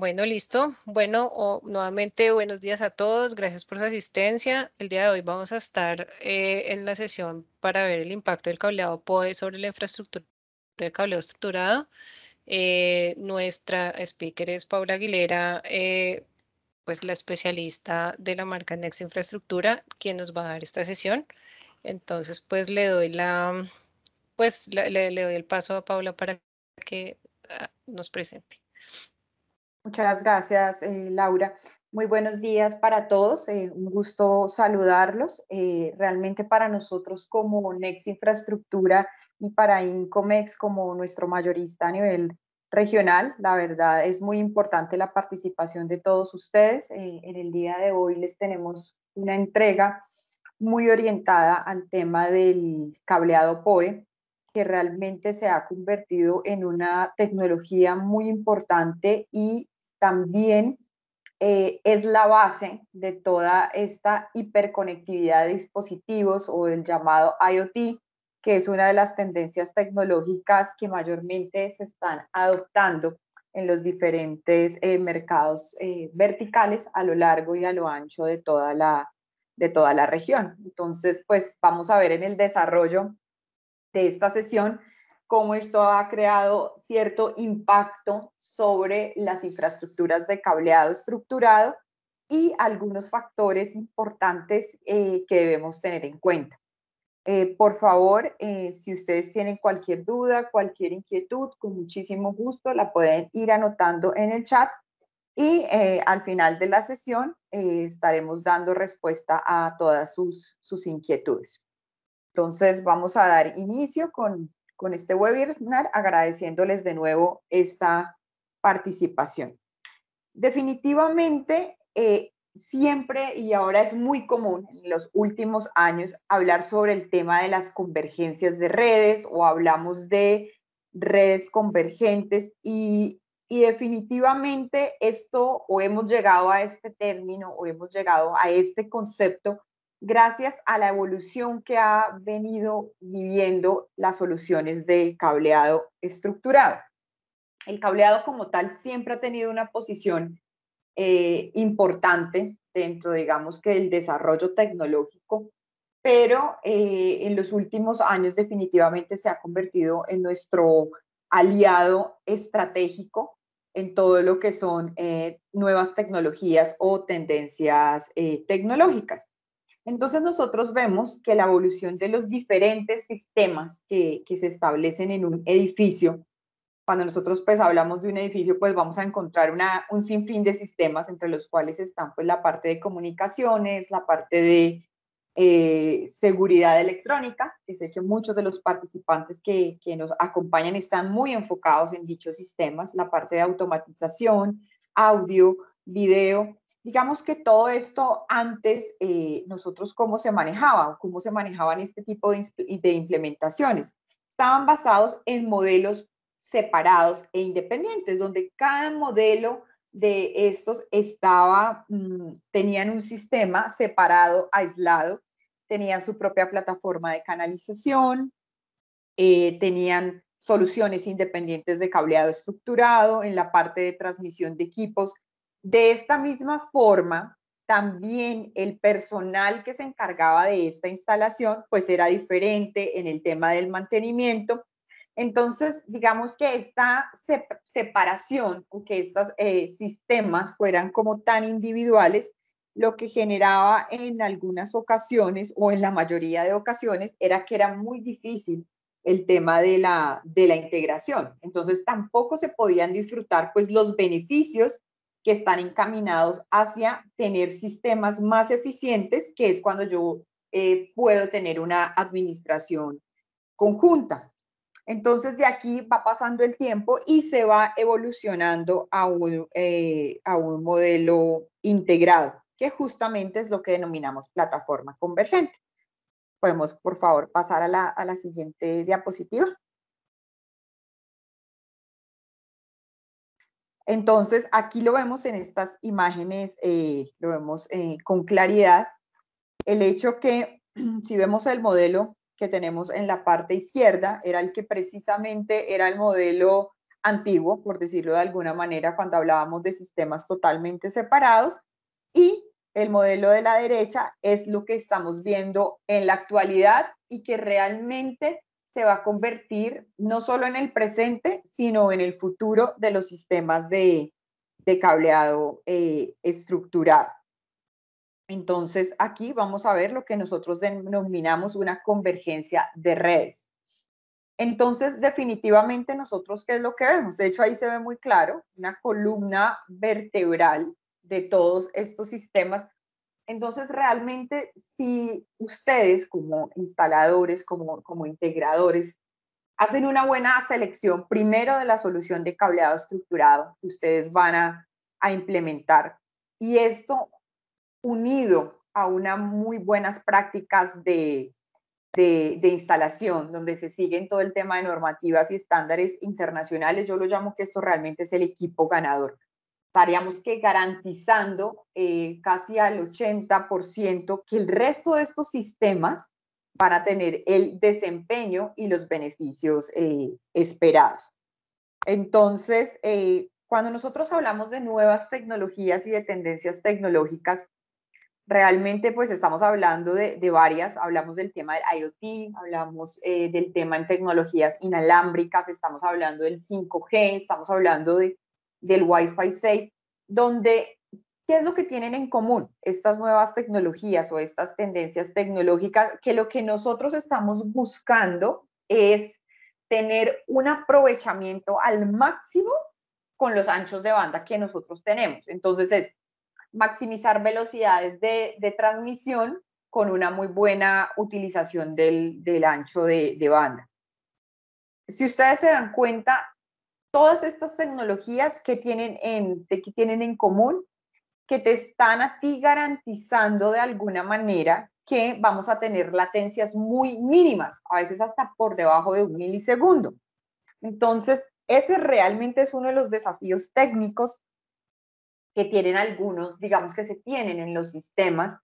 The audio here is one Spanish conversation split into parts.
Bueno, listo. Bueno, nuevamente buenos días a todos. Gracias por su asistencia. El día de hoy vamos a estar en la sesión para ver el impacto del cableado POE sobre la infraestructura de cableo estructurado. Nuestra speaker es Paula Aguilera, pues la especialista de la marca Next Infraestructura, quien nos va a dar esta sesión. Entonces, pues le doy le doy el paso a Paula para que nos presente. Muchas gracias, Laura. Muy buenos días para todos. Un gusto saludarlos. Realmente para nosotros como Next Infraestructura y para Incomex como nuestro mayorista a nivel regional, la verdad es muy importante la participación de todos ustedes. En el día de hoy les tenemos una entrega muy orientada al tema del cableado POE, que realmente se ha convertido en una tecnología muy importante y también es la base de toda esta hiperconectividad de dispositivos o del llamado IoT, que es una de las tendencias tecnológicas que mayormente se están adoptando en los diferentes mercados verticales a lo largo y a lo ancho de toda la región. Entonces, pues vamos a ver en el desarrollo de esta sesión cómo esto ha creado cierto impacto sobre las infraestructuras de cableado estructurado y algunos factores importantes que debemos tener en cuenta. Por favor, si ustedes tienen cualquier duda, cualquier inquietud, con muchísimo gusto la pueden ir anotando en el chat y al final de la sesión estaremos dando respuesta a todas sus inquietudes. Entonces vamos a dar inicio con este webinar agradeciéndoles de nuevo esta participación. Definitivamente, siempre y ahora es muy común en los últimos años hablar sobre el tema de las convergencias de redes o hablamos de redes convergentes y definitivamente esto o hemos llegado a este término o hemos llegado a este concepto gracias a la evolución que ha venido viviendo las soluciones de cableado estructurado. El cableado como tal siempre ha tenido una posición importante dentro, digamos, que del desarrollo tecnológico, pero en los últimos años definitivamente se ha convertido en nuestro aliado estratégico en todo lo que son nuevas tecnologías o tendencias tecnológicas. Entonces nosotros vemos que la evolución de los diferentes sistemas que se establecen en un edificio, cuando nosotros pues hablamos de un edificio, pues vamos a encontrar un sinfín de sistemas entre los cuales están pues la parte de comunicaciones, la parte de seguridad electrónica, que sé que muchos de los participantes que nos acompañan están muy enfocados en dichos sistemas, la parte de automatización, audio, video. Digamos que todo esto antes, nosotros cómo se manejaba o cómo se manejaban este tipo de implementaciones. Estaban basados en modelos separados e independientes, donde cada modelo de estos tenían un sistema separado, aislado, tenían su propia plataforma de canalización, tenían soluciones independientes de cableado estructurado en la parte de transmisión de equipos. De esta misma forma, también el personal que se encargaba de esta instalación, pues era diferente en el tema del mantenimiento. Entonces, digamos que esta separación o que estos sistemas fueran como tan individuales, lo que generaba en algunas ocasiones o en la mayoría de ocasiones era que era muy difícil el tema de la integración. Entonces tampoco se podían disfrutar pues los beneficios que están encaminados hacia tener sistemas más eficientes, que es cuando yo puedo tener una administración conjunta. Entonces de aquí va pasando el tiempo y se va evolucionando a un modelo integrado, que justamente es lo que denominamos plataforma convergente. Podemos, por favor, pasar a la siguiente diapositiva. Entonces, aquí lo vemos en estas imágenes, lo vemos con claridad. El hecho que, si vemos el modelo que tenemos en la parte izquierda, era el que precisamente era el modelo antiguo, por decirlo de alguna manera, cuando hablábamos de sistemas totalmente separados, y el modelo de la derecha es lo que estamos viendo en la actualidad y que realmente se va a convertir no solo en el presente, sino en el futuro de los sistemas de cableado estructurado. Entonces, aquí vamos a ver lo que nosotros denominamos una convergencia de redes. Entonces, definitivamente nosotros, ¿qué es lo que vemos? De hecho, ahí se ve muy claro una columna vertebral de todos estos sistemas. Entonces, realmente, si ustedes como instaladores, como integradores, hacen una buena selección primero de la solución de cableado estructurado que ustedes van a implementar, y esto unido a unas muy buenas prácticas de instalación, donde se siguen todo el tema de normativas y estándares internacionales, yo lo llamo que esto realmente es el equipo ganador. Estaríamos que garantizando casi al 80% que el resto de estos sistemas van a tener el desempeño y los beneficios esperados. Entonces, cuando nosotros hablamos de nuevas tecnologías y de tendencias tecnológicas, realmente pues estamos hablando de varias, hablamos del tema del IoT, hablamos del tema en tecnologías inalámbricas, estamos hablando del 5G, estamos hablando del Wi-Fi 6, donde, ¿qué es lo que tienen en común estas nuevas tecnologías o estas tendencias tecnológicas? Que lo que nosotros estamos buscando es tener un aprovechamiento al máximo con los anchos de banda que nosotros tenemos. Entonces es maximizar velocidades de transmisión con una muy buena utilización del ancho de banda. Si ustedes se dan cuenta, todas estas tecnologías que tienen en común, que te están a ti garantizando de alguna manera que vamos a tener latencias muy mínimas, a veces hasta por debajo de 1 milisegundo. Entonces, ese realmente es uno de los desafíos técnicos que tienen algunos, digamos que se tienen en los sistemas,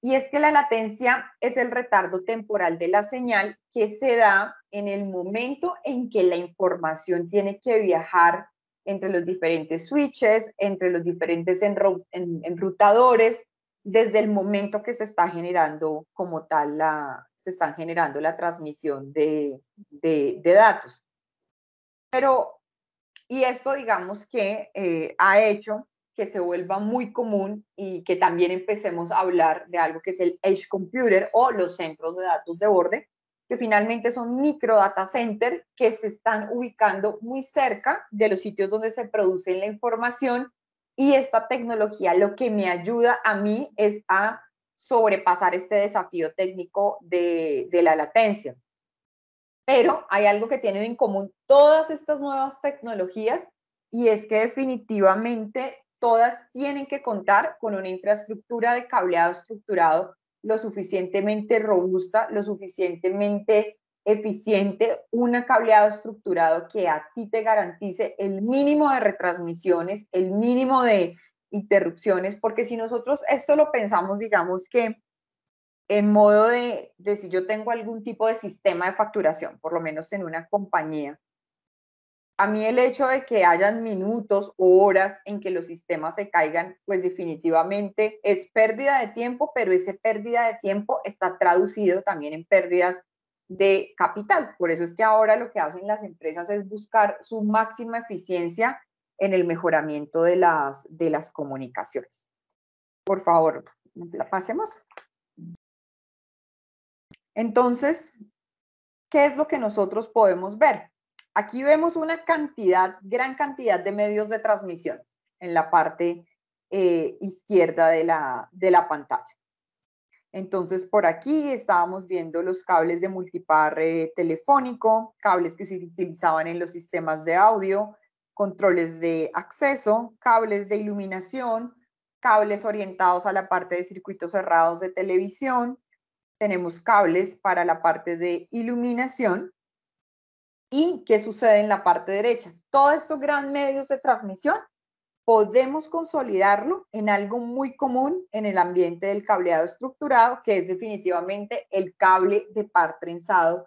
y es que la latencia es el retardo temporal de la señal que se da en el momento en que la información tiene que viajar entre los diferentes switches, entre los diferentes enrutadores, desde el momento que se está generando como tal se están generando la transmisión de datos. Pero, y esto digamos que ha hecho que se vuelva muy común y que también empecemos a hablar de algo que es el Edge Computer o los centros de datos de borde, que finalmente son micro data center que se están ubicando muy cerca de los sitios donde se produce la información, y esta tecnología lo que me ayuda a mí es a sobrepasar este desafío técnico de la latencia. Pero hay algo que tienen en común todas estas nuevas tecnologías, y es que definitivamente todas tienen que contar con una infraestructura de cableado estructurado lo suficientemente robusta, lo suficientemente eficiente, un cableado estructurado que a ti te garantice el mínimo de retransmisiones, el mínimo de interrupciones, porque si nosotros esto lo pensamos, digamos que en modo de si yo tengo algún tipo de sistema de facturación, por lo menos en una compañía, a mí el hecho de que hayan minutos o horas en que los sistemas se caigan, pues definitivamente es pérdida de tiempo, pero esa pérdida de tiempo está traducido también en pérdidas de capital. Por eso es que ahora lo que hacen las empresas es buscar su máxima eficiencia en el mejoramiento de las comunicaciones. Por favor, pasemos. Entonces, ¿qué es lo que nosotros podemos ver? Aquí vemos una gran cantidad de medios de transmisión en la parte izquierda de la pantalla. Entonces, por aquí estábamos viendo los cables de multipar telefónico, cables que se utilizaban en los sistemas de audio, controles de acceso, cables de iluminación, cables orientados a la parte de circuitos cerrados de televisión. Tenemos cables para la parte de iluminación. ¿Y qué sucede en la parte derecha? Todos estos grandes medios de transmisión podemos consolidarlo en algo muy común en el ambiente del cableado estructurado, que es definitivamente el cable de par trenzado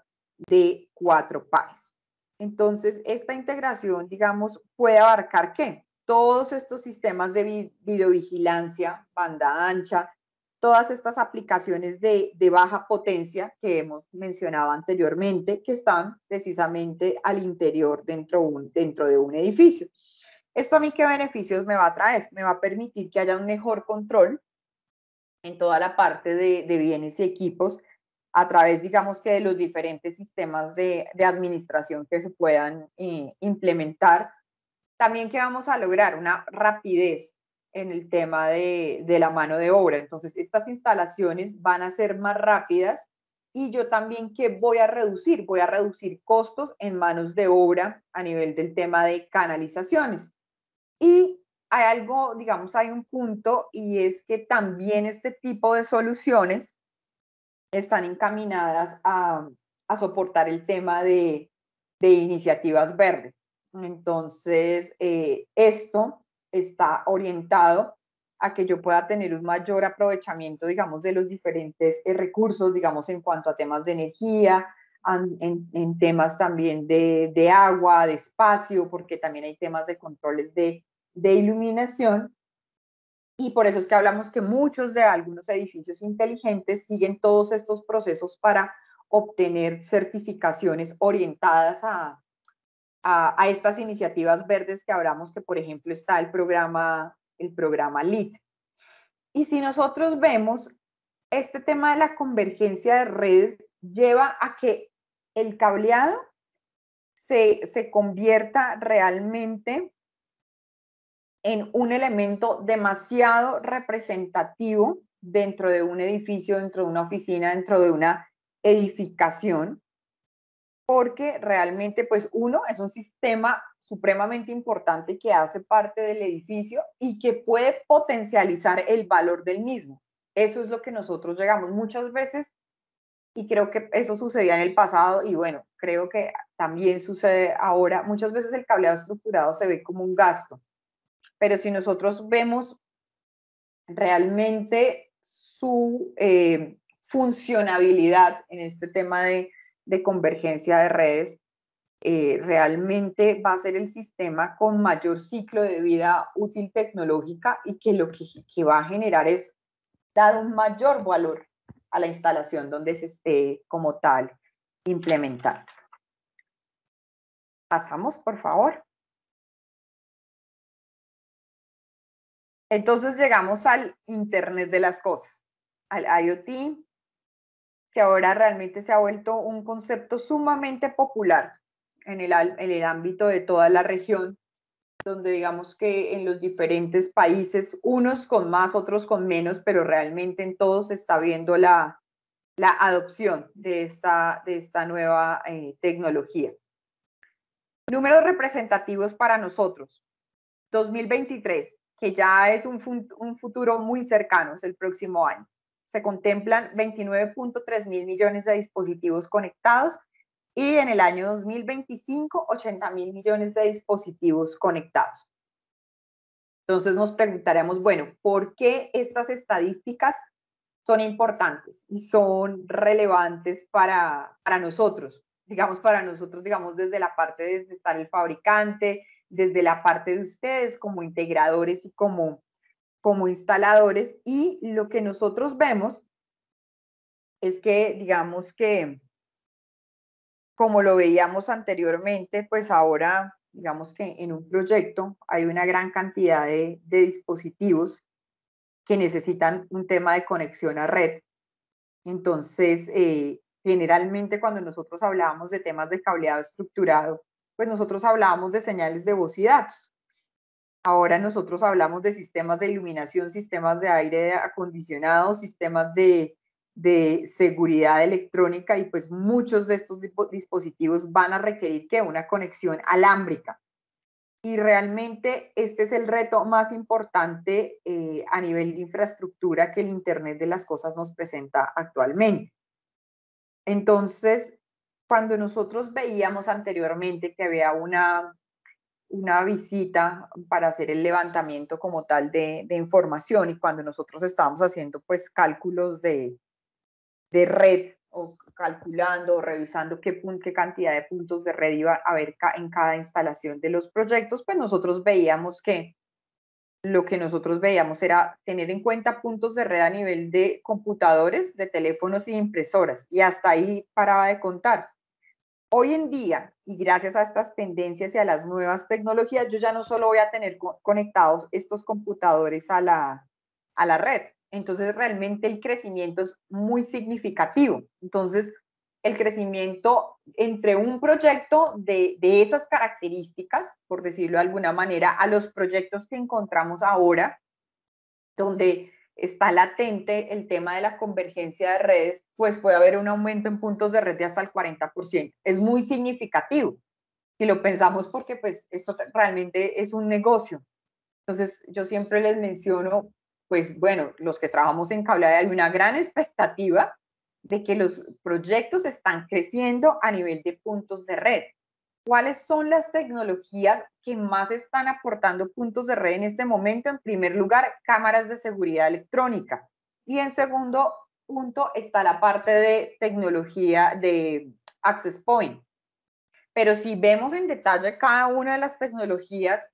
de 4 pares. Entonces, esta integración, digamos, puede abarcar ¿qué? Todos estos sistemas de videovigilancia, banda ancha, todas estas aplicaciones de baja potencia que hemos mencionado anteriormente, que están precisamente al interior dentro de un edificio. ¿Esto a mí qué beneficios me va a traer? Me va a permitir que haya un mejor control en toda la parte de bienes y equipos a través, digamos que de los diferentes sistemas de administración que se puedan implementar. También que vamos a lograr una rapidez en el tema de la mano de obra. Entonces, estas instalaciones van a ser más rápidas y yo también que voy a reducir costos en manos de obra a nivel del tema de canalizaciones. Y hay algo, digamos, hay un punto y es que también este tipo de soluciones están encaminadas a soportar el tema de iniciativas verdes. Entonces, esto está orientado a que yo pueda tener un mayor aprovechamiento, digamos, de los diferentes recursos, digamos, en cuanto a temas de energía, en temas también de agua, de espacio, porque también hay temas de controles de iluminación. Y por eso es que hablamos que muchos de algunos edificios inteligentes siguen todos estos procesos para obtener certificaciones orientadas a estas iniciativas verdes que hablamos, que por ejemplo está el programa LEED. Y si nosotros vemos, este tema de la convergencia de redes lleva a que el cableado se convierta realmente en un elemento demasiado representativo dentro de un edificio, dentro de una oficina, dentro de una edificación, porque realmente, pues uno, es un sistema supremamente importante que hace parte del edificio y que puede potencializar el valor del mismo. Eso es lo que nosotros llegamos muchas veces y creo que eso sucedía en el pasado y bueno, creo que también sucede ahora. Muchas veces el cableado estructurado se ve como un gasto, pero si nosotros vemos realmente su funcionabilidad en este tema de convergencia de redes, realmente va a ser el sistema con mayor ciclo de vida útil tecnológica y que lo que va a generar es dar un mayor valor a la instalación donde se esté como tal implementando. Pasamos, por favor. Entonces llegamos al Internet de las cosas, al IoT, que ahora realmente se ha vuelto un concepto sumamente popular en el ámbito de toda la región, donde digamos que en los diferentes países, unos con más, otros con menos, pero realmente en todos se está viendo la adopción de esta nueva tecnología. Números representativos para nosotros. 2023, que ya es un futuro muy cercano, es el próximo año. Se contemplan 29.3 mil millones de dispositivos conectados y en el año 2025, 80 mil millones de dispositivos conectados. Entonces nos preguntaremos, bueno, ¿por qué estas estadísticas son importantes y son relevantes para nosotros? Digamos, para nosotros, digamos, desde la parte de estar el fabricante, desde la parte de ustedes como integradores y como instaladores. Y lo que nosotros vemos es que, digamos que, como lo veíamos anteriormente, pues ahora, digamos que en un proyecto hay una gran cantidad de dispositivos que necesitan un tema de conexión a red. Entonces, generalmente cuando nosotros hablábamos de temas de cableado estructurado, pues nosotros hablábamos de señales de voz y datos. Ahora nosotros hablamos de sistemas de iluminación, sistemas de aire acondicionado, sistemas de seguridad electrónica y pues muchos de estos dispositivos van a requerir que una conexión alámbrica. Y realmente este es el reto más importante a nivel de infraestructura que el Internet de las Cosas nos presenta actualmente. Entonces, cuando nosotros veíamos anteriormente que había una visita para hacer el levantamiento como tal de información y cuando nosotros estábamos haciendo pues cálculos de red o calculando o revisando qué cantidad de puntos de red iba a haber en cada instalación de los proyectos, pues nosotros veíamos que lo que nosotros veíamos era tener en cuenta puntos de red a nivel de computadores, de teléfonos y impresoras, y hasta ahí paraba de contar. Hoy en día, y gracias a estas tendencias y a las nuevas tecnologías, yo ya no solo voy a tener conectados estos computadores a la red. Entonces, realmente el crecimiento es muy significativo. Entonces, el crecimiento entre un proyecto de esas características, por decirlo de alguna manera, a los proyectos que encontramos ahora, donde está latente el tema de la convergencia de redes, pues puede haber un aumento en puntos de red de hasta el 40%. Es muy significativo si lo pensamos porque pues esto realmente es un negocio. Entonces yo siempre les menciono, pues bueno, los que trabajamos en cableado hay una gran expectativa de que los proyectos están creciendo a nivel de puntos de red. ¿Cuáles son las tecnologías que más están aportando puntos de red en este momento? En primer lugar, cámaras de seguridad electrónica. Y en segundo punto está la parte de tecnología de access point. Pero si vemos en detalle cada una de las tecnologías,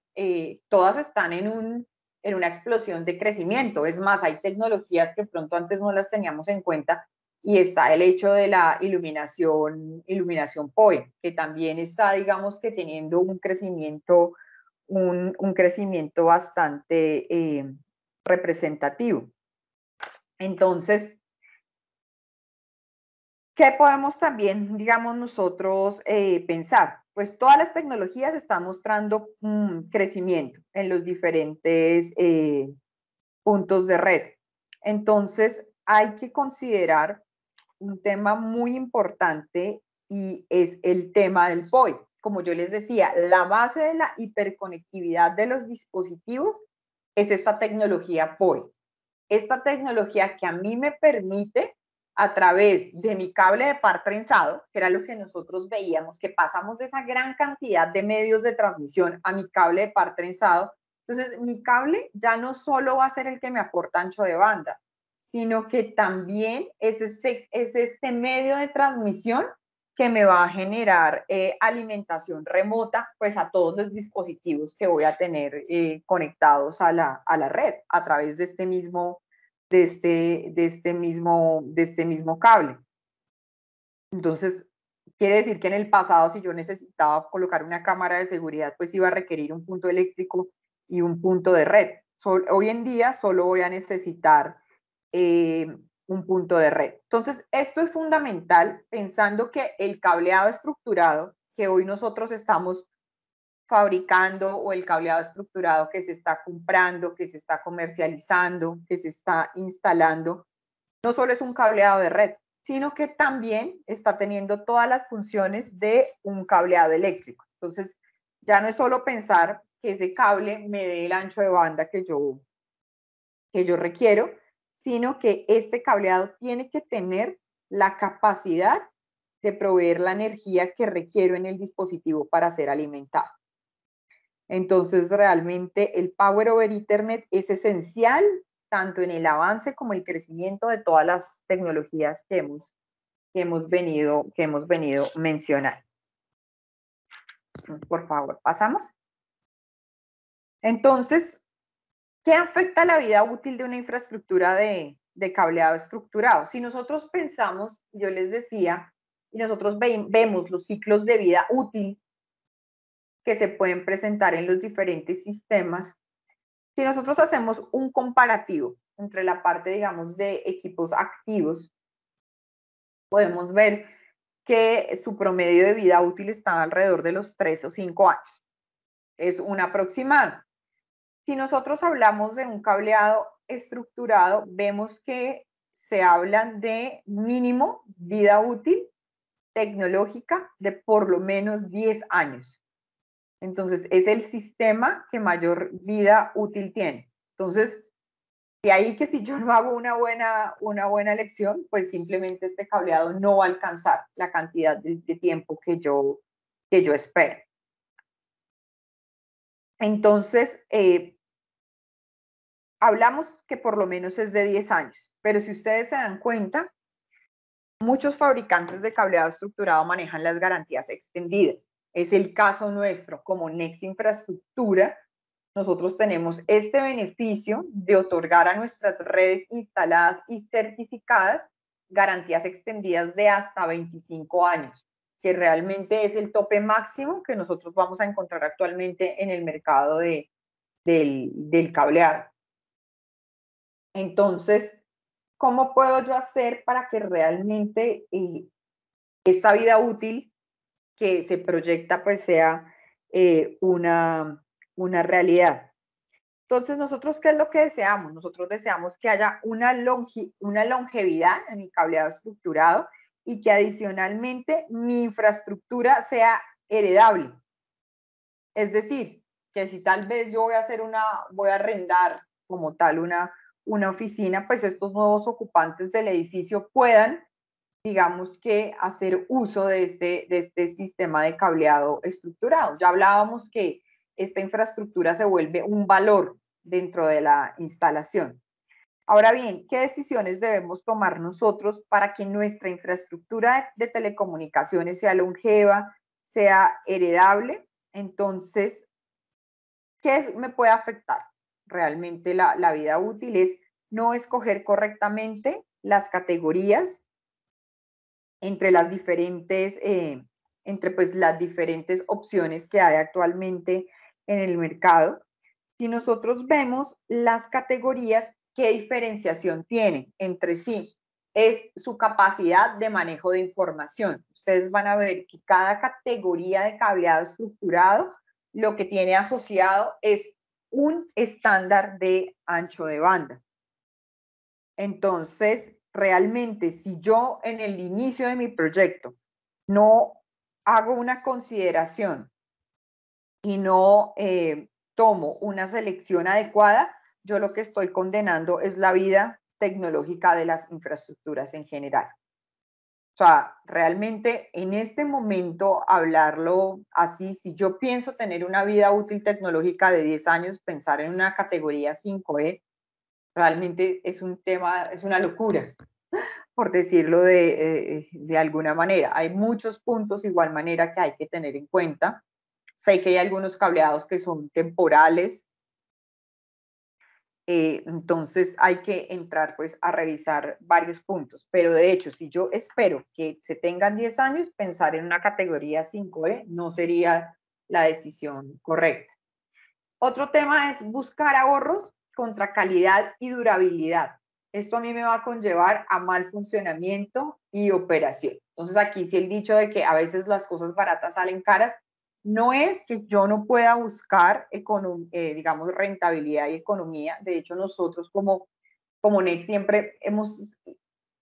todas están en una explosión de crecimiento. Es más, hay tecnologías que pronto antes no las teníamos en cuenta y está el hecho de la iluminación POE, que también está, digamos, que teniendo un crecimiento bastante representativo. Entonces, ¿qué podemos también, digamos, nosotros pensar? Pues todas las tecnologías están mostrando crecimiento en los diferentes puntos de red. Entonces, hay que considerar un tema muy importante y es el tema del POI. Como yo les decía, la base de la hiperconectividad de los dispositivos es esta tecnología POI. Esta tecnología que a mí me permite, a través de mi cable de par trenzado, que era lo que nosotros veíamos, que pasamos de esa gran cantidad de medios de transmisión a mi cable de par trenzado. Entonces, mi cable ya no solo va a ser el que me aporta ancho de banda, sino que también es este medio de transmisión que me va a generar alimentación remota, pues a todos los dispositivos que voy a tener conectados a la red a través de este mismo cable. Entonces, quiere decir que en el pasado, si yo necesitaba colocar una cámara de seguridad, pues iba a requerir un punto eléctrico y un punto de red. Hoy en día solo voy a necesitar un punto de red. Entonces, esto es fundamental pensando que el cableado estructurado que hoy nosotros estamos fabricando o el cableado estructurado que se está comprando, que se está comercializando, que se está instalando, no solo es un cableado de red, sino que también está teniendo todas las funciones de un cableado eléctrico. Entonces, ya no es solo pensar que ese cable me dé el ancho de banda que yo requiero, sino que este cableado tiene que tener la capacidad de proveer la energía que requiero en el dispositivo para ser alimentado. Entonces, realmente el Power over Ethernet es esencial tanto en el avance como el crecimiento de todas las tecnologías que hemos venido mencionando. Por favor, pasamos. Entonces, ¿qué afecta la vida útil de una infraestructura de cableado estructurado? Si nosotros pensamos, yo les decía, y nosotros vemos los ciclos de vida útil que se pueden presentar en los diferentes sistemas, si nosotros hacemos un comparativo entre la parte, digamos, de equipos activos, podemos ver que su promedio de vida útil está alrededor de los 3 o 5 años. Es un aproximado. Si nosotros hablamos de un cableado estructurado, vemos que se habla de mínimo vida útil tecnológica de por lo menos 10 años. Entonces, es el sistema que mayor vida útil tiene. Entonces, de ahí que si yo no hago una buena elección, pues simplemente este cableado no va a alcanzar la cantidad de tiempo que yo espero. Entonces, hablamos que por lo menos es de 10 años, pero si ustedes se dan cuenta, Muchos fabricantes de cableado estructurado manejan las garantías extendidas. Es el caso nuestro, como Next Infraestructura. Nosotros tenemos este beneficio de otorgar a nuestras redes instaladas y certificadas garantías extendidas de hasta 25 años, que realmente es el tope máximo que nosotros vamos a encontrar actualmente en el mercado del cableado. Entonces, ¿cómo puedo yo hacer para que realmente esta vida útil que se proyecta pues sea una realidad? Entonces, nosotros, ¿qué es lo que deseamos? Nosotros deseamos que haya una longevidad en mi cableado estructurado y que adicionalmente mi infraestructura sea heredable. Es decir, que si tal vez yo voy a arrendar como tal una oficina, pues estos nuevos ocupantes del edificio puedan, digamos que, hacer uso de este sistema de cableado estructurado. Ya hablábamos que esta infraestructura se vuelve un valor dentro de la instalación. Ahora bien, ¿qué decisiones debemos tomar nosotros para que nuestra infraestructura de telecomunicaciones sea longeva, sea heredable? Entonces, ¿qué me puede afectar? Realmente la vida útil es no escoger correctamente las categorías entre las diferentes, entre las diferentes opciones que hay actualmente en el mercado. Si nosotros vemos las categorías, ¿qué diferenciación tienen entre sí? Es su capacidad de manejo de información. Ustedes van a ver que cada categoría de cableado estructurado lo que tiene asociado es un estándar de ancho de banda. Entonces, realmente, si yo en el inicio de mi proyecto no hago una consideración y no tomo una selección adecuada, yo lo que estoy condenando es la vida tecnológica de las infraestructuras en general. O sea, realmente en este momento hablarlo así, si yo pienso tener una vida útil tecnológica de 10 años, pensar en una categoría 5E, realmente es un tema, es una locura, por decirlo de alguna manera. Hay muchos puntos igual manera que hay que tener en cuenta. Sé que hay algunos cableados que son temporales, entonces hay que entrar pues a revisar varios puntos, pero de hecho, si yo espero que se tengan 10 años, pensar en una categoría 5E no sería la decisión correcta. Otro tema es buscar ahorros contra calidad y durabilidad. Esto a mí me va a conllevar a mal funcionamiento y operación. Entonces aquí sí el dicho de que a veces las cosas baratas salen caras, no es que yo no pueda buscar, digamos, rentabilidad y economía. De hecho, nosotros como NEC siempre hemos,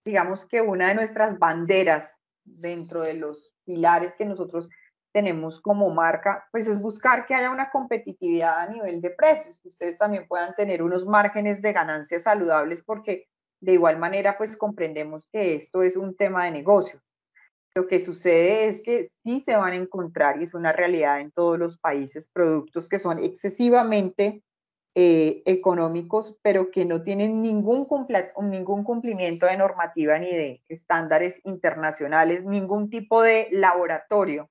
digamos que una de nuestras banderas dentro de los pilares que nosotros tenemos como marca, pues es buscar que haya una competitividad a nivel de precios, que ustedes también puedan tener unos márgenes de ganancias saludables, porque de igual manera pues comprendemos que esto es un tema de negocio. Lo que sucede es que sí se van a encontrar, y es una realidad en todos los países, productos que son excesivamente económicos, pero que no tienen ningún cumplimiento de normativa ni de estándares internacionales, ningún tipo de laboratorio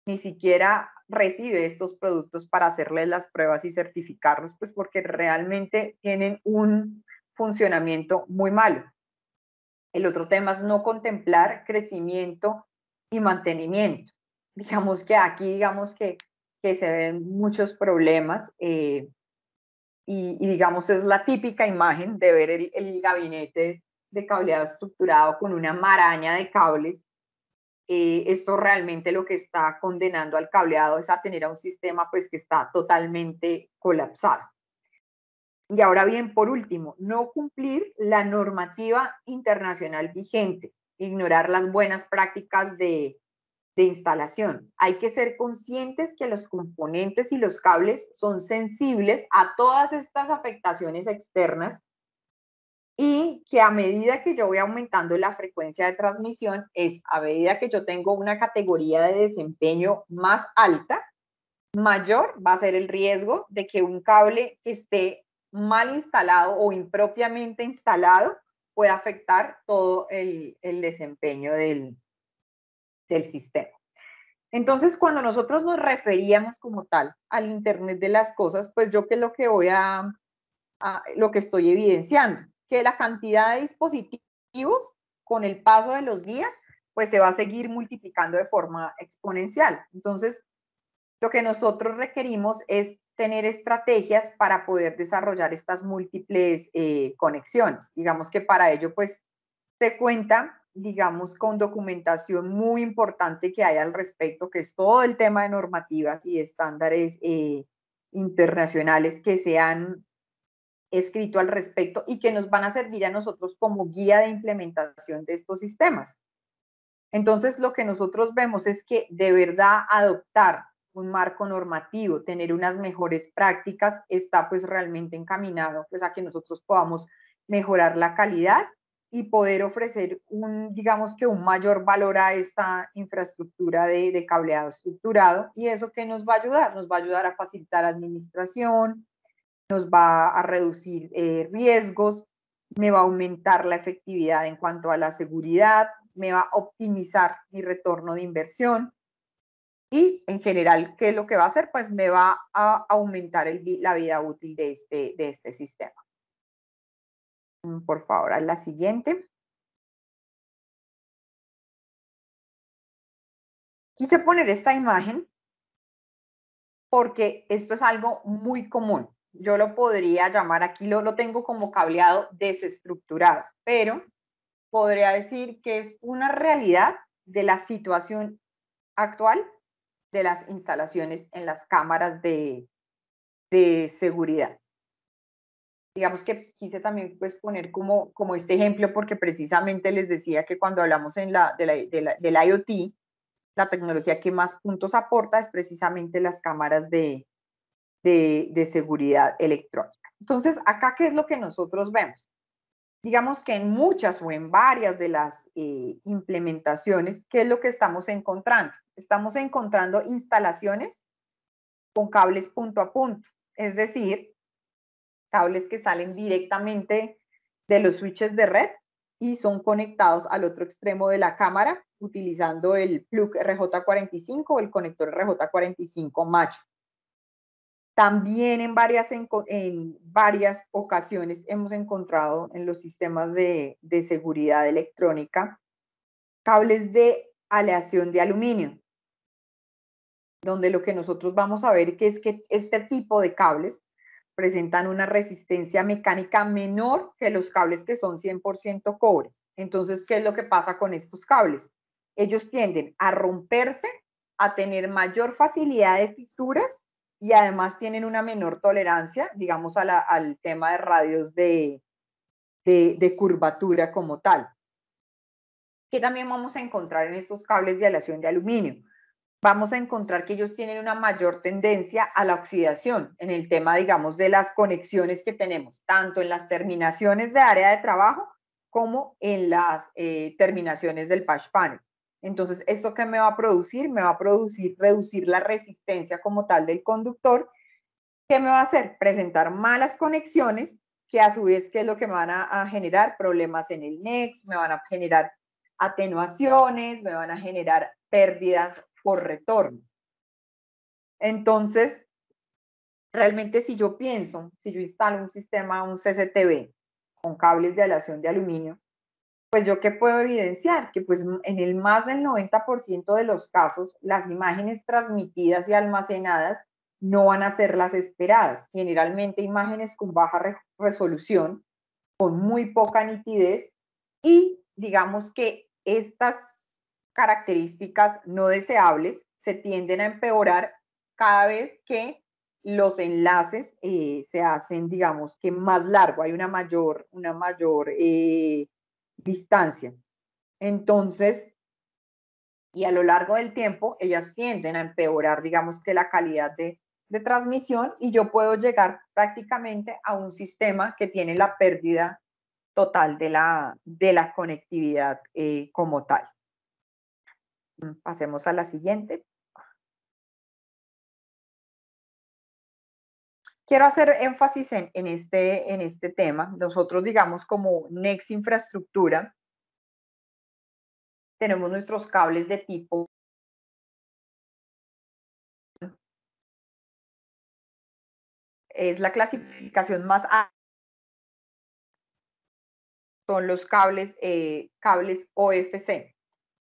ni siquiera recibe estos productos para hacerles las pruebas y certificarlos, pues porque realmente tienen un funcionamiento muy malo. El otro tema es no contemplar crecimiento y mantenimiento. Digamos que aquí, que se ven muchos problemas y digamos es la típica imagen de ver el gabinete de cableado estructurado con una maraña de cables. Esto realmente lo que está condenando al cableado es a tener a un sistema pues que está totalmente colapsado. Y ahora bien, por último, no cumplir la normativa internacional vigente, ignorar las buenas prácticas de instalación. Hay que ser conscientes que los componentes y los cables son sensibles a todas estas afectaciones externas y que a medida que yo voy aumentando la frecuencia de transmisión, es a medida que yo tengo una categoría de desempeño más alta, mayor va a ser el riesgo de que un cable que esté mal instalado o impropiamente instalado puede afectar todo el desempeño del sistema. Entonces, cuando nosotros nos referíamos como tal al Internet de las cosas, pues yo qué es lo que lo que estoy evidenciando, que la cantidad de dispositivos con el paso de los días, pues se va a seguir multiplicando de forma exponencial. Entonces, lo que nosotros requerimos es tener estrategias para poder desarrollar estas múltiples conexiones. Digamos que para ello, pues, se cuenta, digamos, con documentación muy importante que hay al respecto, que es todo el tema de normativas y estándares internacionales que se han escrito al respecto y que nos van a servir a nosotros como guía de implementación de estos sistemas. Entonces, lo que nosotros vemos es que de verdad adoptar un marco normativo, tener unas mejores prácticas, está pues realmente encaminado pues a que nosotros podamos mejorar la calidad y poder ofrecer digamos que un mayor valor a esta infraestructura de cableado estructurado. Y eso que nos va a ayudar, nos va a ayudar a facilitar administración, nos va a reducir riesgos, me va a aumentar la efectividad en cuanto a la seguridad, me va a optimizar mi retorno de inversión y en general, ¿qué es lo que va a hacer? Pues me va a aumentar la vida útil de este sistema. Por favor, a la siguiente. Quise poner esta imagen porque esto es algo muy común. Yo lo podría llamar, aquí lo tengo como cableado desestructurado, pero podría decir que es una realidad de la situación actual de las instalaciones en las cámaras de seguridad. Digamos que quise también pues poner como este ejemplo porque precisamente les decía que cuando hablamos del IoT, la tecnología que más puntos aporta es precisamente las cámaras de seguridad electrónica. Entonces, acá, ¿qué es lo que nosotros vemos? Digamos que en muchas o en varias de las implementaciones, ¿qué es lo que estamos encontrando? Estamos encontrando instalaciones con cables punto a punto, es decir, cables que salen directamente de los switches de red y son conectados al otro extremo de la cámara utilizando el plug RJ45 o el conector RJ45 macho. También en varias ocasiones hemos encontrado en los sistemas de seguridad electrónica cables de aleación de aluminio, donde lo que nosotros vamos a ver que es que este tipo de cables presentan una resistencia mecánica menor que los cables que son 100% cobre. Entonces, ¿qué es lo que pasa con estos cables? Ellos tienden a romperse, a tener mayor facilidad de fisuras y además tienen una menor tolerancia, digamos, al tema de radios de curvatura como tal. ¿Qué también vamos a encontrar en estos cables de aleación de aluminio? Vamos a encontrar que ellos tienen una mayor tendencia a la oxidación en el tema, digamos, de las conexiones que tenemos, tanto en las terminaciones de área de trabajo como en las terminaciones del patch panel. Entonces, ¿esto qué me va a producir? Me va a producir reducir la resistencia como tal del conductor. ¿Qué me va a hacer? Presentar malas conexiones, que a su vez, ¿qué es lo que me van a generar? Problemas en el NEX, me van a generar atenuaciones, me van a generar pérdidas por retorno. Entonces, realmente si yo pienso, si yo instalo un sistema, un CCTV con cables de aleación de aluminio, pues yo qué puedo evidenciar? Que pues en el más del 90% de los casos, las imágenes transmitidas y almacenadas no van a ser las esperadas. Generalmente imágenes con baja resolución, con muy poca nitidez y digamos que estas características no deseables se tienden a empeorar cada vez que los enlaces se hacen, digamos que más largo, hay una mayor distancia. Entonces, y a lo largo del tiempo, ellas tienden a empeorar, digamos que la calidad de transmisión y yo puedo llegar prácticamente a un sistema que tiene la pérdida total de la conectividad como tal. Pasemos a la siguiente. quiero hacer énfasis en este tema. Nosotros, digamos, como Next Infraestructura, tenemos nuestros cables de tipo es la clasificación más alta, son los cables OFC.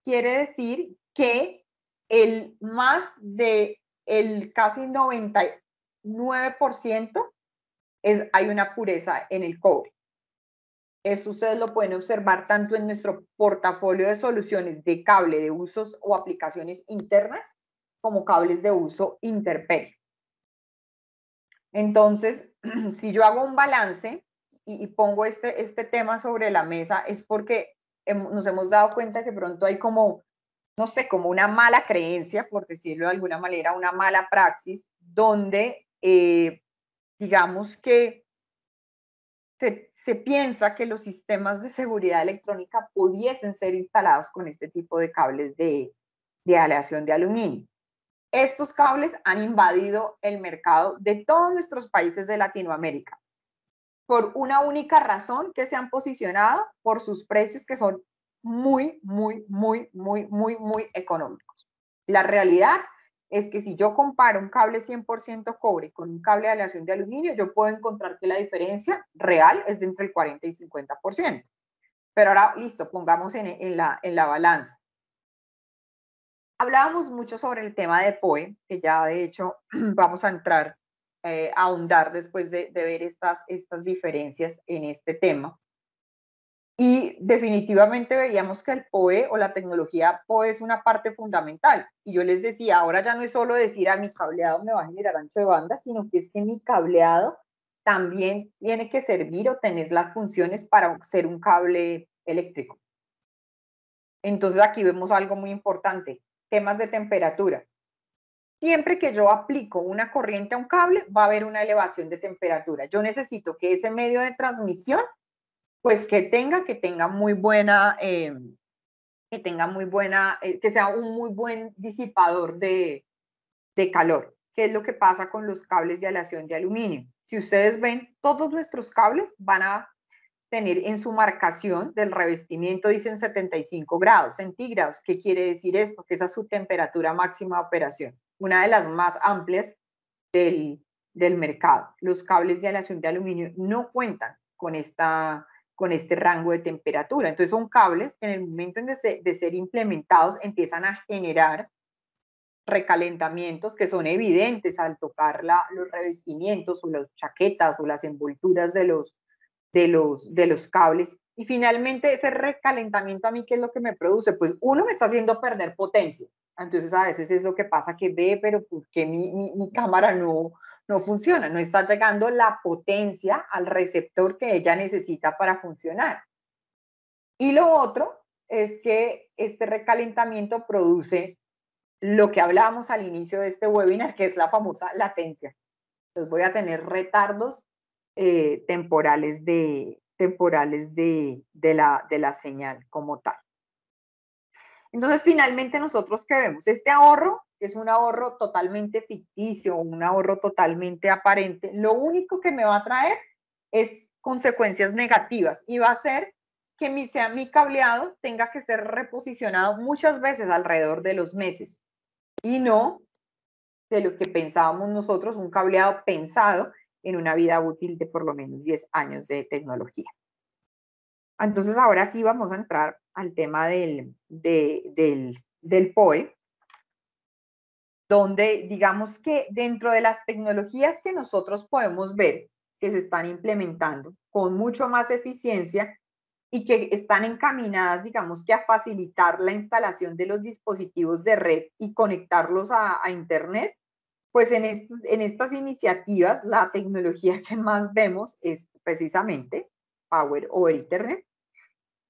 Quiere decir que el más de el casi 99% hay una pureza en el cobre. Esto ustedes lo pueden observar tanto en nuestro portafolio de soluciones de cable de usos o aplicaciones internas como cables de uso interperio. Entonces, si yo hago un balance y pongo este tema sobre la mesa, es porque nos hemos dado cuenta que pronto hay como, no sé, como una mala creencia, por decirlo de alguna manera, una mala praxis, donde digamos que se piensa que los sistemas de seguridad electrónica pudiesen ser instalados con este tipo de cables de aleación de aluminio. Estos cables han invadido el mercado de todos nuestros países de Latinoamérica por una única razón, que se han posicionado por sus precios que son muy, muy, muy, muy, muy, muy económicos. La realidad es que si yo comparo un cable 100% cobre con un cable de aleación de aluminio, yo puedo encontrar que la diferencia real es de entre el 40 y 50%. Pero ahora, listo, pongamos en la balanza. Hablábamos mucho sobre el tema de POE, que ya de hecho vamos a entrar a ahondar después de ver estas diferencias en este tema. Y definitivamente veíamos que el POE o la tecnología POE es una parte fundamental. Y yo les decía, ahora ya no es solo decir a mi cableado me va a generar ancho de banda, sino que es que mi cableado también tiene que servir o tener las funciones para ser un cable eléctrico. Entonces aquí vemos algo muy importante, temas de temperatura. Siempre que yo aplico una corriente a un cable, va a haber una elevación de temperatura. Yo necesito que ese medio de transmisión, pues que tenga muy buena, que sea un muy buen disipador de calor. ¿Qué es lo que pasa con los cables de aleación de aluminio? Si ustedes ven, todos nuestros cables van a tener en su marcación del revestimiento, dicen 75 grados centígrados. ¿Qué quiere decir esto? Que esa es su temperatura máxima de operación, una de las más amplias del mercado. Los cables de aleación de aluminio no cuentan con este rango de temperatura. Entonces son cables que en el momento de ser implementados empiezan a generar recalentamientos que son evidentes al tocar los revestimientos o las chaquetas o las envolturas de los cables. Y finalmente ese recalentamiento a mí, ¿qué es lo que me produce? Pues uno, me está haciendo perder potencia. Entonces a veces es lo que pasa que ve, pero ¿por qué mi cámara no funciona? No está llegando la potencia al receptor que ella necesita para funcionar. Y lo otro es que este recalentamiento produce lo que hablábamos al inicio de este webinar, que es la famosa latencia. Entonces voy a tener retardos temporales de la señal como tal. Entonces, finalmente, nosotros, ¿qué vemos? Este ahorro es un ahorro totalmente ficticio, un ahorro totalmente aparente. Lo único que me va a traer es consecuencias negativas y va a ser que mi cableado tenga que ser reposicionado muchas veces alrededor de los meses y no de lo que pensábamos nosotros, un cableado pensado en una vida útil de por lo menos 10 años de tecnología. Entonces, ahora sí vamos a entrar al tema del POE, donde digamos que dentro de las tecnologías que nosotros podemos ver que se están implementando con mucho más eficiencia y que están encaminadas, digamos que a facilitar la instalación de los dispositivos de red y conectarlos a Internet, pues en estas iniciativas la tecnología que más vemos es precisamente Power over Ethernet.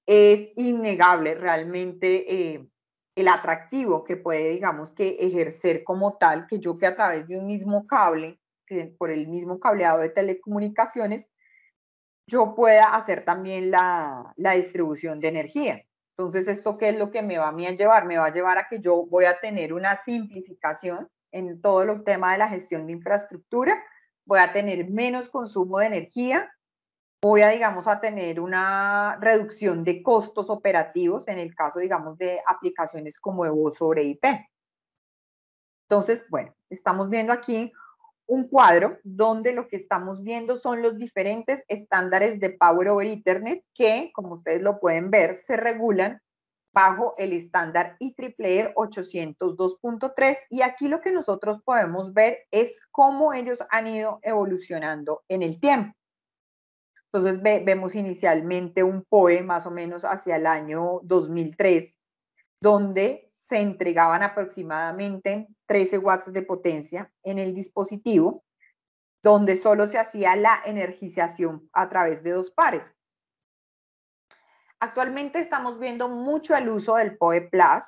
Es innegable realmente el atractivo que puede, digamos, que ejercer como tal, que yo que a través de un mismo cable, por el mismo cableado de telecomunicaciones, yo pueda hacer también la distribución de energía. Entonces, ¿esto qué es lo que me va a mí a llevar? Me va a llevar a que yo voy a tener una simplificación en todo el tema de la gestión de infraestructura, voy a tener menos consumo de energía, voy a, digamos, a tener una reducción de costos operativos en el caso, digamos, de aplicaciones como de voz sobre IP. Entonces, bueno, estamos viendo aquí un cuadro donde lo que estamos viendo son los diferentes estándares de Power over Ethernet que, como ustedes lo pueden ver, se regulan bajo el estándar IEEE 802.3 y aquí lo que nosotros podemos ver es cómo ellos han ido evolucionando en el tiempo. Entonces vemos inicialmente un PoE más o menos hacia el año 2003, donde se entregaban aproximadamente 13 watts de potencia en el dispositivo, donde solo se hacía la energización a través de dos pares. Actualmente estamos viendo mucho el uso del PoE Plus,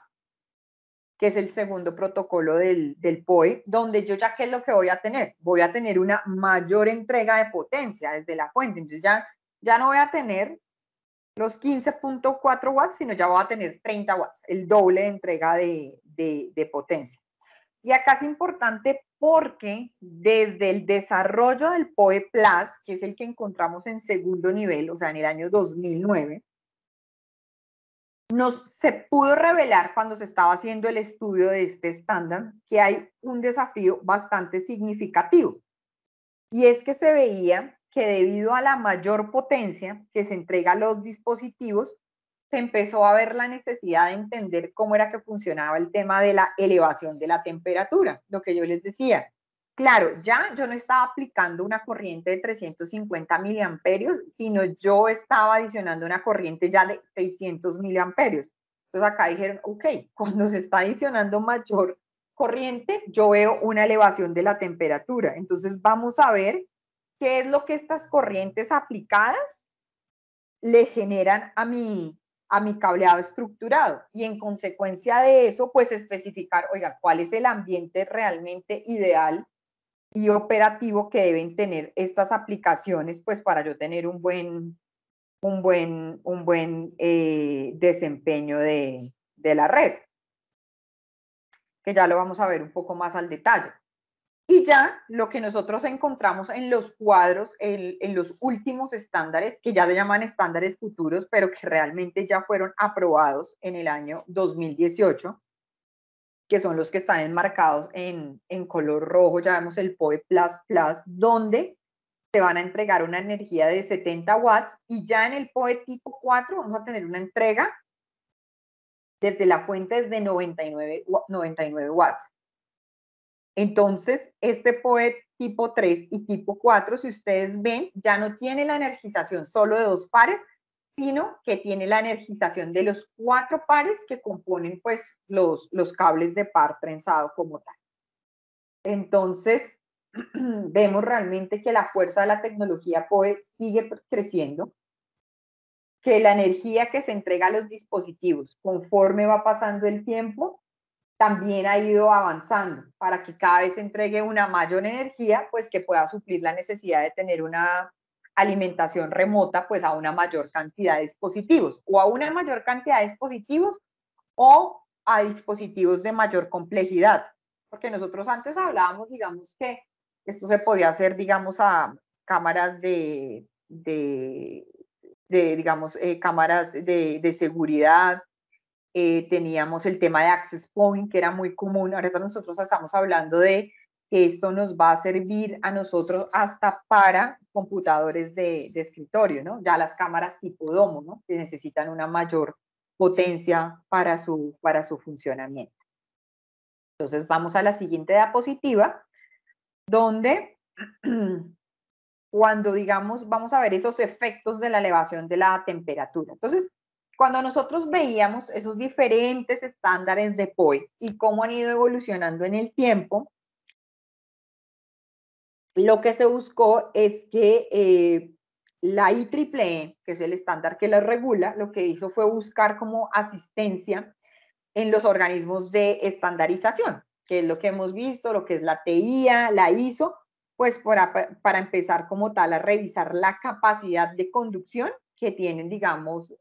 que es el segundo protocolo del PoE, donde yo ya, ¿qué es lo que voy a tener? Voy a tener una mayor entrega de potencia desde la fuente. Entonces ya no voy a tener los 15.4 watts, sino ya voy a tener 30 watts, el doble de entrega de potencia. Y acá es importante porque desde el desarrollo del PoE Plus, que es el que encontramos en segundo nivel, o sea, en el año 2009, se pudo revelar cuando se estaba haciendo el estudio de este estándar que hay un desafío bastante significativo. Y es que se veía que debido a la mayor potencia que se entrega a los dispositivos, se empezó a ver la necesidad de entender cómo era que funcionaba el tema de la elevación de la temperatura, lo que yo les decía. Claro, ya yo no estaba aplicando una corriente de 350 miliamperios, sino yo estaba adicionando una corriente ya de 600 miliamperios. Entonces acá dijeron, ok, cuando se está adicionando mayor corriente, yo veo una elevación de la temperatura. Entonces vamos a ver qué es lo que estas corrientes aplicadas le generan a mi cableado estructurado y en consecuencia de eso, pues especificar, oiga, cuál es el ambiente realmente ideal y operativo que deben tener estas aplicaciones, pues para yo tener un buen desempeño de la red, que ya lo vamos a ver un poco más al detalle. Y ya lo que nosotros encontramos en los cuadros, en los últimos estándares, que ya se llaman estándares futuros, pero que realmente ya fueron aprobados en el año 2018, que son los que están enmarcados en color rojo, ya vemos el PoE++, donde se van a entregar una energía de 70 watts y ya en el PoE tipo 4 vamos a tener una entrega desde la fuente de 99 watts. Entonces, este PoE tipo 3 y tipo 4, si ustedes ven, ya no tiene la energización solo de dos pares, sino que tiene la energización de los 4 pares que componen pues los cables de par trenzado como tal. Entonces, vemos realmente que la fuerza de la tecnología PoE sigue creciendo, que la energía que se entrega a los dispositivos conforme va pasando el tiempo también ha ido avanzando para que cada vez se entregue una mayor energía, pues que pueda suplir la necesidad de tener una alimentación remota, pues a una mayor cantidad de dispositivos o a una mayor cantidad de dispositivos o a dispositivos de mayor complejidad. Porque nosotros antes hablábamos, digamos, que esto se podía hacer, digamos, a cámaras digamos, cámaras de seguridad, teníamos el tema de access point, que era muy común. Ahora nosotros estamos hablando de que esto nos va a servir a nosotros hasta para computadores de escritorio, ¿no? Ya las cámaras tipo domo, ¿no? Que necesitan una mayor potencia para su funcionamiento. Entonces vamos a la siguiente diapositiva, donde cuando digamos, vamos a ver esos efectos de la elevación de la temperatura. Entonces, cuando nosotros veíamos esos diferentes estándares de PoE y cómo han ido evolucionando en el tiempo, lo que se buscó es que la IEEE, que es el estándar que la regula, lo que hizo fue buscar como asistencia en los organismos de estandarización, que es lo que hemos visto, lo que es la TIA, la ISO, pues para empezar como tal a revisar la capacidad de conducción que tienen, digamos,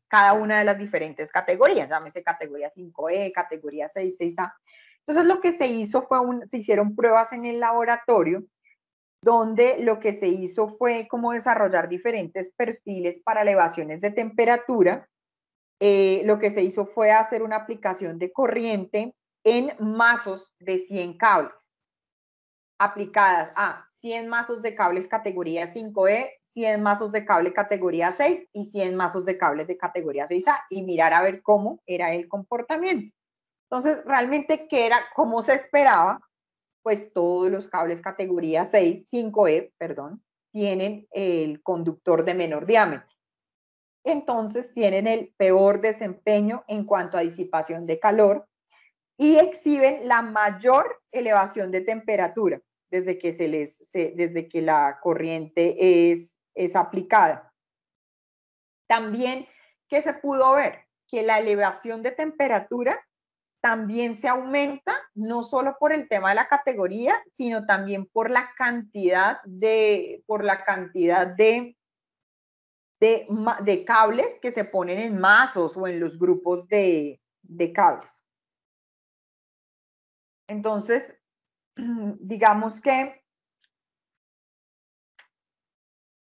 cada una de las diferentes categorías, llámese categoría 5E, categoría 6, 6A. Entonces lo que se hizo fue, se hicieron pruebas en el laboratorio donde lo que se hizo fue como desarrollar diferentes perfiles para elevaciones de temperatura. Lo que se hizo fue hacer una aplicación de corriente en mazos de 100 cables, aplicadas a 100 mazos de cables categoría 5E, 100 mazos de cable categoría 6 y 100 mazos de cables de categoría 6A, y mirar a ver cómo era el comportamiento. Entonces, realmente, ¿qué era? ¿Cómo se esperaba? Pues todos los cables categoría 6, 5E, perdón, tienen el conductor de menor diámetro. Entonces tienen el peor desempeño en cuanto a disipación de calor y exhiben la mayor elevación de temperatura desde que la corriente es aplicada. También, ¿qué se pudo ver? Que la elevación de temperatura también se aumenta, no solo por el tema de la categoría, sino también por la cantidad de cables que se ponen en mazos o en los grupos de cables. Entonces, digamos que,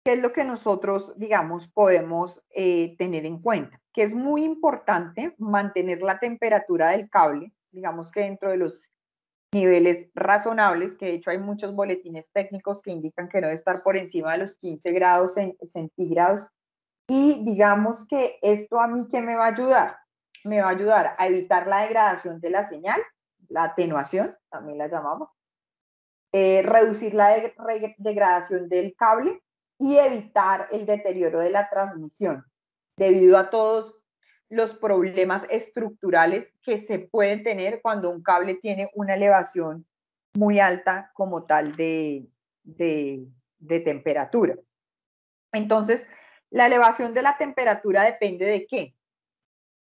¿qué es lo que nosotros, digamos, podemos tener en cuenta? Que es muy importante mantener la temperatura del cable, digamos que dentro de los niveles razonables, que de hecho hay muchos boletines técnicos que indican que no debe estar por encima de los 15 grados centígrados. Y digamos que esto a mí, ¿qué me va a ayudar? Me va a ayudar a evitar la degradación de la señal, la atenuación, también la llamamos, reducir la degradación del cable y evitar el deterioro de la transmisión, debido a todos los problemas estructurales que se pueden tener cuando un cable tiene una elevación muy alta como tal de temperatura. Entonces, la elevación de la temperatura depende de qué.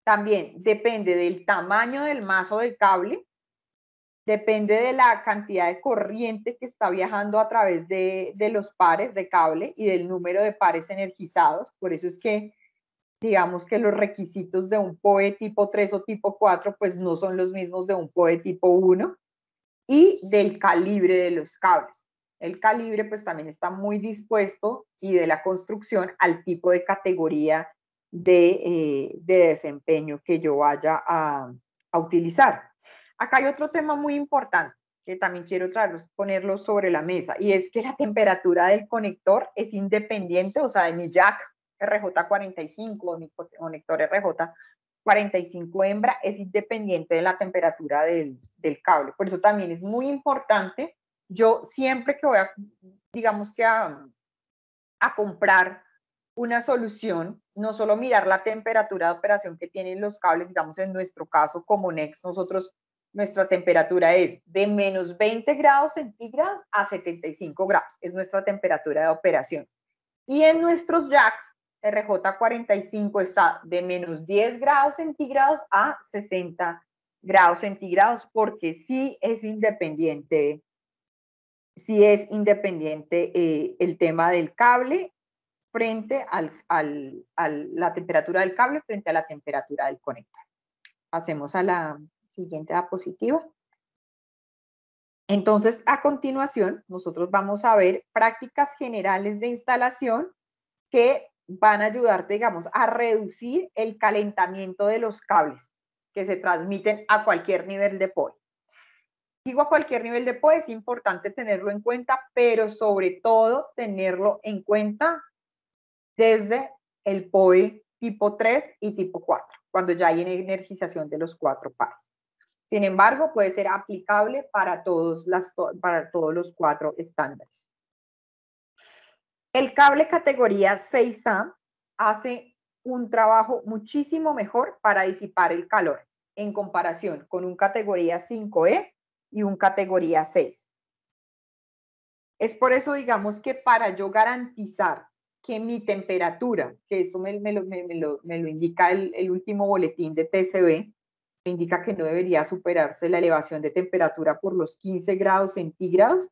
También depende del tamaño del mazo del cable, depende de la cantidad de corriente que está viajando a través de los pares de cable y del número de pares energizados. Por eso es que, digamos que los requisitos de un PoE tipo 3 o tipo 4 pues no son los mismos de un PoE tipo 1, y del calibre de los cables. El calibre pues también está muy dispuesto, y de la construcción, al tipo de categoría de desempeño que yo vaya a utilizar. Acá hay otro tema muy importante que también quiero ponerlo sobre la mesa, y es que la temperatura del conector es independiente, o sea, de mi jack RJ45 o mi conector RJ45 hembra, es independiente de la temperatura del cable. Por eso también es muy importante, yo siempre que voy digamos que a comprar una solución, no solo mirar la temperatura de operación que tienen los cables, digamos en nuestro caso como Next, nosotros, nuestra temperatura es de menos 20 grados centígrados a 75 grados, es nuestra temperatura de operación. Y en nuestros jacks, RJ45 está de menos 10 grados centígrados a 60 grados centígrados, porque sí es independiente el tema del cable frente a la temperatura del cable frente a la temperatura del conector. Pasemos a la siguiente diapositiva. Entonces, a continuación, nosotros vamos a ver prácticas generales de instalación que van a ayudarte, digamos, a reducir el calentamiento de los cables que se transmiten a cualquier nivel de PoE. Digo a cualquier nivel de PoE, es importante tenerlo en cuenta, pero sobre todo tenerlo en cuenta desde el PoE tipo 3 y tipo 4, cuando ya hay energización de los 4 pares. Sin embargo, puede ser aplicable para todos los 4 estándares. El cable categoría 6A hace un trabajo muchísimo mejor para disipar el calor en comparación con un categoría 5E y un categoría 6. Es por eso, digamos, que para yo garantizar que mi temperatura, que eso me lo indica el último boletín de TCB, me indica que no debería superarse la elevación de temperatura por los 15 grados centígrados.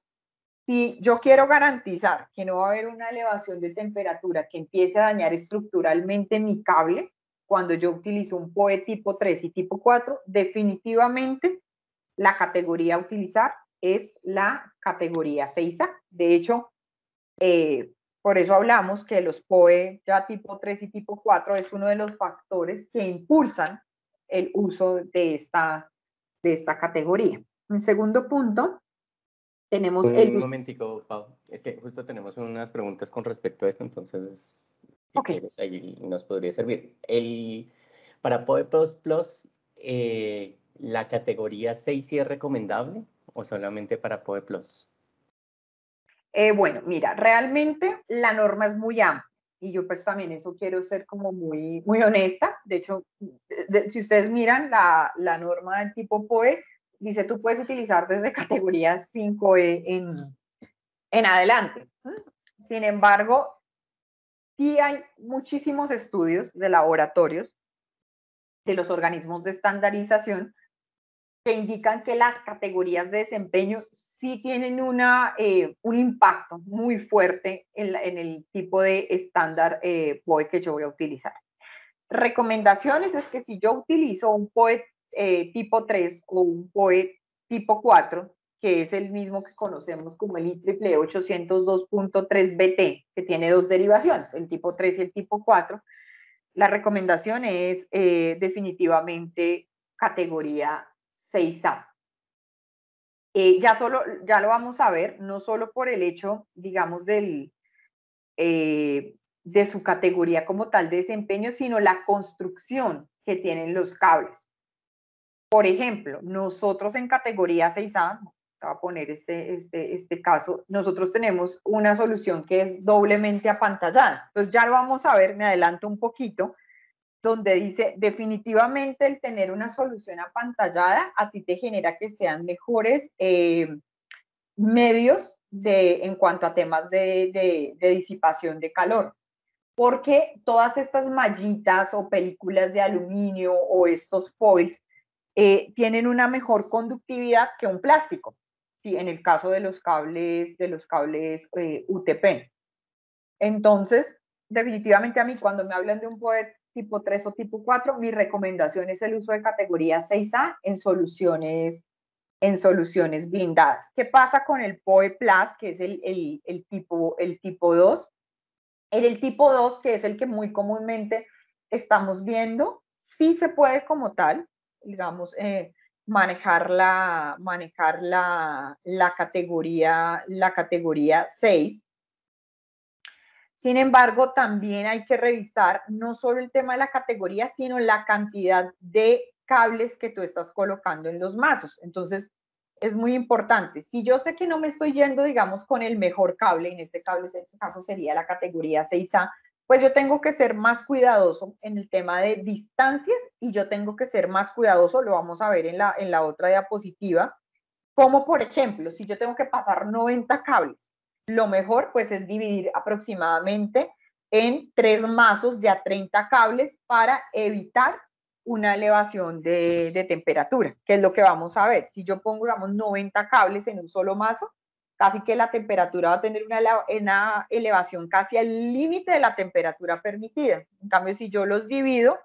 Si yo quiero garantizar que no va a haber una elevación de temperatura que empiece a dañar estructuralmente mi cable, cuando yo utilizo un PoE tipo 3 y tipo 4, definitivamente la categoría a utilizar es la categoría 6A. De hecho, por eso hablamos que los POE ya tipo 3 y tipo 4 es uno de los factores que impulsan el uso de esta categoría. En segundo punto, tenemos el Un uso. momentico, Pau. Es que justo tenemos unas preguntas con respecto a esto, entonces, si Ok, quieres, ahí nos podría servir. Para POE Plus Plus, ¿la categoría 6 sí es recomendable o solamente para POE Plus? bueno, mira, realmente la norma es muy amplia y yo pues también eso quiero ser como muy, muy honesta. De hecho, si ustedes miran la norma del tipo POE, dice tú puedes utilizar desde categoría 5E en adelante. Sin embargo, sí hay muchísimos estudios de laboratorios de los organismos de estandarización que indican que las categorías de desempeño sí tienen un impacto muy fuerte en el tipo de estándar POE que yo voy a utilizar. Recomendaciones es que si yo utilizo un POE tipo 3 o un POE tipo 4, que es el mismo que conocemos como el IEEE 802.3 BT, que tiene dos derivaciones, el tipo 3 y el tipo 4, la recomendación es definitivamente categoría 6A. Ya lo vamos a ver, no solo por el hecho, digamos, de su categoría como tal de desempeño, sino la construcción que tienen los cables. Por ejemplo, nosotros en categoría 6A, voy a poner este caso, nosotros tenemos una solución que es doblemente apantallada. Entonces ya lo vamos a ver, me adelanto un poquito, donde dice, definitivamente el tener una solución apantallada a ti te genera que sean mejores medios en cuanto a temas de disipación de calor. Porque todas estas mallitas o películas de aluminio o estos foils tienen una mejor conductividad que un plástico, ¿sí? En el caso de los cables UTP. Entonces, definitivamente a mí cuando me hablan de un POE tipo 3 o tipo 4, mi recomendación es el uso de categoría 6A en soluciones blindadas. ¿Qué pasa con el POE Plus, que es el tipo 2? En el tipo 2, que es el que muy comúnmente estamos viendo, sí se puede como tal, digamos, manejar la categoría 6. Sin embargo, también hay que revisar no solo el tema de la categoría, sino la cantidad de cables que tú estás colocando en los mazos. Entonces, es muy importante. Si yo sé que no me estoy yendo, digamos, con el mejor cable, en este caso sería la categoría 6A, pues yo tengo que ser más cuidadoso en el tema de distancias y yo tengo que ser más cuidadoso, lo vamos a ver en la otra diapositiva, como por ejemplo, si yo tengo que pasar 90 cables, lo mejor pues es dividir aproximadamente en 3 mazos de a 30 cables para evitar una elevación de temperatura, que es lo que vamos a ver. Si yo pongo, digamos, 90 cables en un solo mazo, casi que la temperatura va a tener una elevación casi al límite de la temperatura permitida. En cambio, si yo los divido,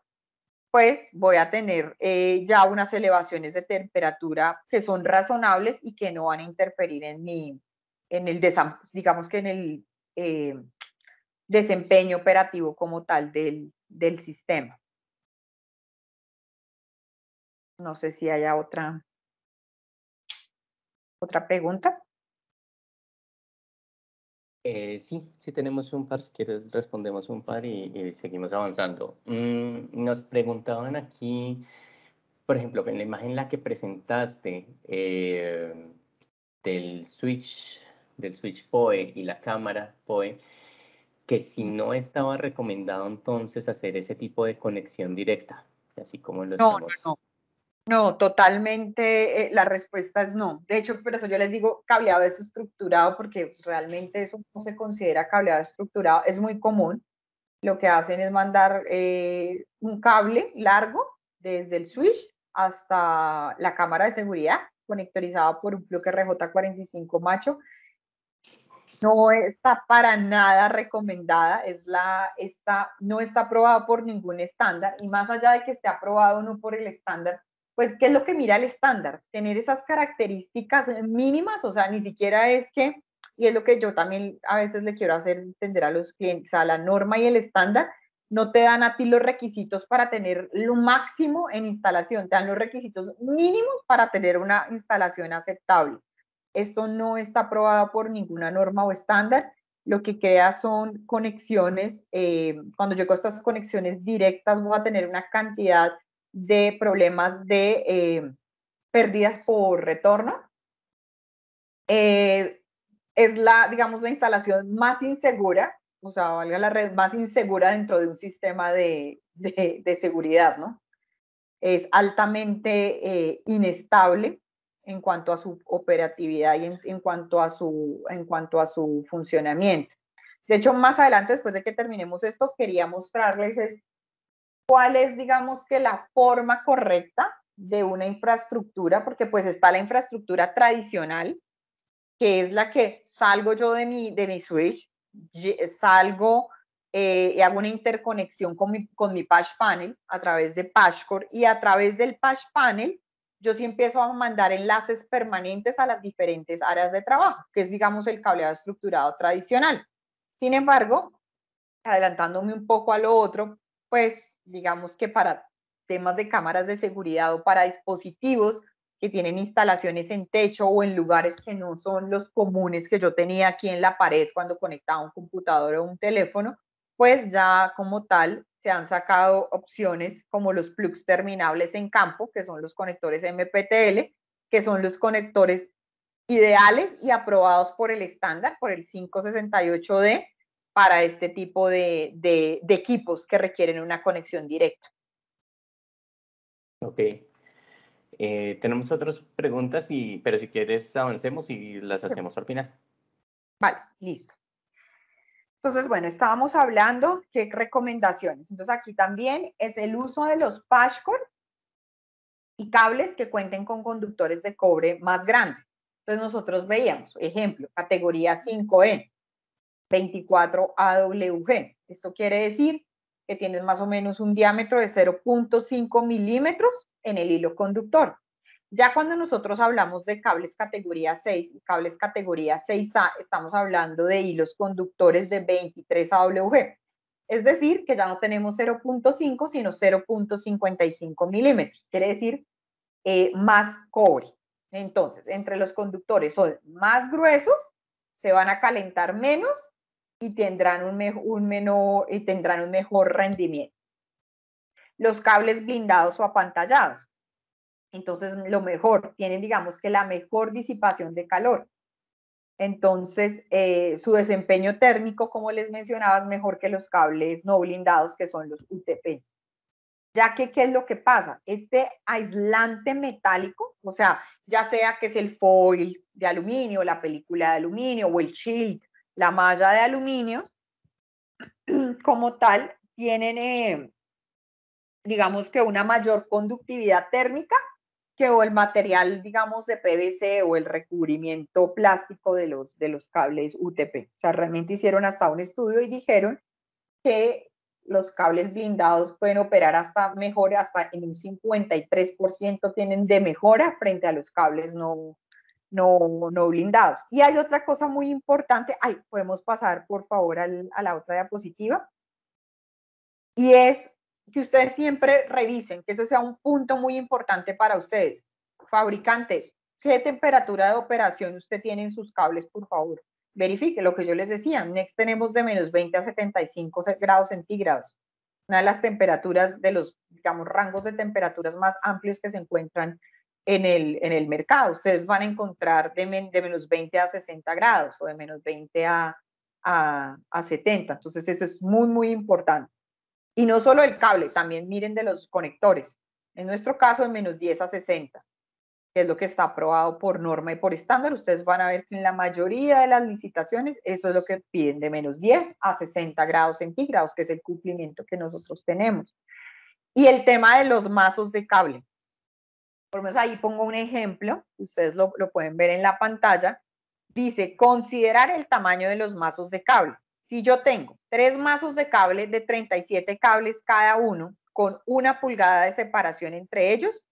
pues voy a tener ya unas elevaciones de temperatura que son razonables y que no van a interferir digamos que en el desempeño operativo como tal del sistema. No sé si haya otra pregunta. Sí tenemos un par, si quieres respondemos un par y seguimos avanzando. Nos preguntaban aquí, por ejemplo, en la imagen en la que presentaste del switch POE y la cámara POE, que si no estaba recomendado entonces hacer ese tipo de conexión directa, así como lo No, estamos. no, no, totalmente la respuesta es no. De hecho, por eso yo les digo cableado estructurado, porque realmente eso no se considera cableado estructurado. Es muy común. Lo que hacen es mandar un cable largo desde el switch hasta la cámara de seguridad, conectorizado por un plug RJ45 macho. No está para nada recomendada, no está aprobado por ningún estándar, y más allá de que esté aprobado o no por el estándar, pues, ¿qué es lo que mira el estándar? Tener esas características mínimas, o sea, ni siquiera es que y es lo que yo también a veces le quiero hacer entender a los clientes, o sea, la norma y el estándar no te dan a ti los requisitos para tener lo máximo en instalación, te dan los requisitos mínimos para tener una instalación aceptable. Esto no está aprobado por ninguna norma o estándar, lo que crea son conexiones, cuando yo con estas conexiones directas voy a tener una cantidad de problemas de pérdidas por retorno. Es la, digamos, la instalación más insegura, o sea, valga la red más insegura dentro de un sistema de seguridad, ¿no? Es altamente inestable en cuanto a su operatividad y en cuanto a su funcionamiento. De hecho, más adelante, después de que terminemos esto, quería mostrarles cuál es, digamos, que la forma correcta de una infraestructura, porque pues está la infraestructura tradicional, que es la que salgo yo de mi switch, salgo y hago una interconexión con mi patch panel a través de PatchCore, y a través del patch panel yo sí empiezo a mandar enlaces permanentes a las diferentes áreas de trabajo, que es, digamos, el cableado estructurado tradicional. Sin embargo, adelantándome un poco a lo otro, pues digamos que para temas de cámaras de seguridad o para dispositivos que tienen instalaciones en techo o en lugares que no son los comunes que yo tenía aquí en la pared cuando conectaba un computador o un teléfono, pues ya como tal se han sacado opciones como los plugs terminables en campo, que son los conectores MPTL, que son los conectores ideales y aprobados por el estándar, por el 568D, para este tipo de equipos que requieren una conexión directa. Ok. Tenemos otras preguntas, pero si quieres avancemos y las hacemos al final. Vale, listo. Entonces, bueno, estábamos hablando qué recomendaciones. Entonces, aquí también es el uso de los PatchCore y cables que cuenten con conductores de cobre más grandes. Entonces, nosotros veíamos, ejemplo, categoría 5E, 24 AWG. Esto quiere decir que tienes más o menos un diámetro de 0.5 milímetros en el hilo conductor. Ya cuando nosotros hablamos de cables categoría 6 y cables categoría 6A, estamos hablando de hilos conductores de 23 AWG. Es decir, que ya no tenemos 0.5, sino 0.55 milímetros. Quiere decir más cobre. Entonces, entre los conductores son más gruesos, se van a calentar menos y tendrán un mejor rendimiento. Los cables blindados o apantallados. Entonces, lo mejor, tienen, digamos, que la mejor disipación de calor. Entonces, su desempeño térmico, como les mencionaba, es mejor que los cables no blindados, que son los UTP. Ya que, ¿qué es lo que pasa? Este aislante metálico, o sea, ya sea que es el foil de aluminio, la película de aluminio o el shield, la malla de aluminio, como tal, tienen, digamos que una mayor conductividad térmica que o el material, digamos, de PVC o el recubrimiento plástico de los cables UTP. O sea, realmente hicieron hasta un estudio y dijeron que los cables blindados pueden operar hasta mejor, hasta en un 53% tienen de mejora frente a los cables no blindados. Y hay otra cosa muy importante, podemos pasar por favor a la otra diapositiva, y es que ustedes siempre revisen, que eso sea un punto muy importante para ustedes. Fabricante, ¿qué temperatura de operación usted tiene en sus cables, por favor? Verifique lo que yo les decía. En Next tenemos de menos 20 a 75 grados centígrados. Una de las temperaturas de los, digamos, rangos de temperaturas más amplios que se encuentran en el mercado. Ustedes van a encontrar de menos 20 a 60 grados o de menos 20 a 70. Entonces, eso es muy, muy importante. Y no solo el cable, también miren de los conectores. En nuestro caso, de menos 10 a 60, que es lo que está aprobado por norma y por estándar. Ustedes van a ver que en la mayoría de las licitaciones, eso es lo que piden, de menos 10 a 60 grados centígrados, que es el cumplimiento que nosotros tenemos. Y el tema de los mazos de cable. Por lo menos ahí pongo un ejemplo, ustedes lo pueden ver en la pantalla. Dice, considerar el tamaño de los mazos de cable. Si yo tengo 3 mazos de cable de 37 cables cada uno, con 1 pulgada de separación entre ellos,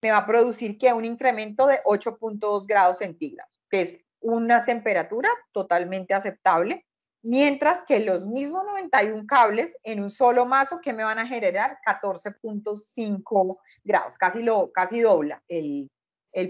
me va a producir que un incremento de 8.2 grados centígrados, que es una temperatura totalmente aceptable, mientras que los mismos 91 cables en un solo mazo que me van a generar 14.5 grados, casi dobla el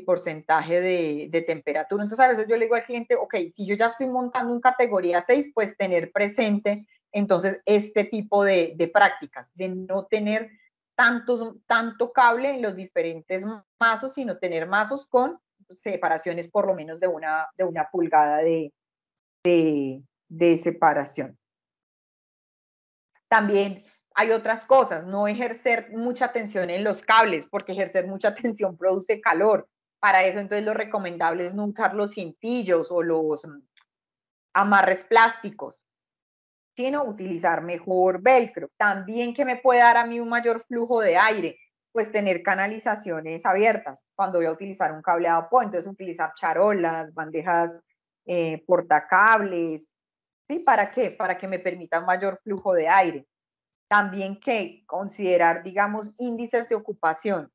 porcentaje de temperatura. Entonces a veces yo le digo al cliente, ok, si yo ya estoy montando un categoría 6, pues tener presente entonces este tipo de prácticas, de no tener tanto cable en los diferentes mazos, sino tener mazos con separaciones por lo menos de una pulgada de separación. También hay otras cosas, no ejercer mucha tensión en los cables, porque ejercer mucha tensión produce calor. Para eso, entonces, lo recomendable es no usar los cintillos o los amarres plásticos, sino utilizar mejor velcro. También, que me puede dar a mí un mayor flujo de aire, pues tener canalizaciones abiertas cuando voy a utilizar un cableado POE. Entonces, utilizar charolas, bandejas portacables. ¿Sí? ¿Para qué? Para que me permita un mayor flujo de aire. También que considerar, digamos, índices de ocupación.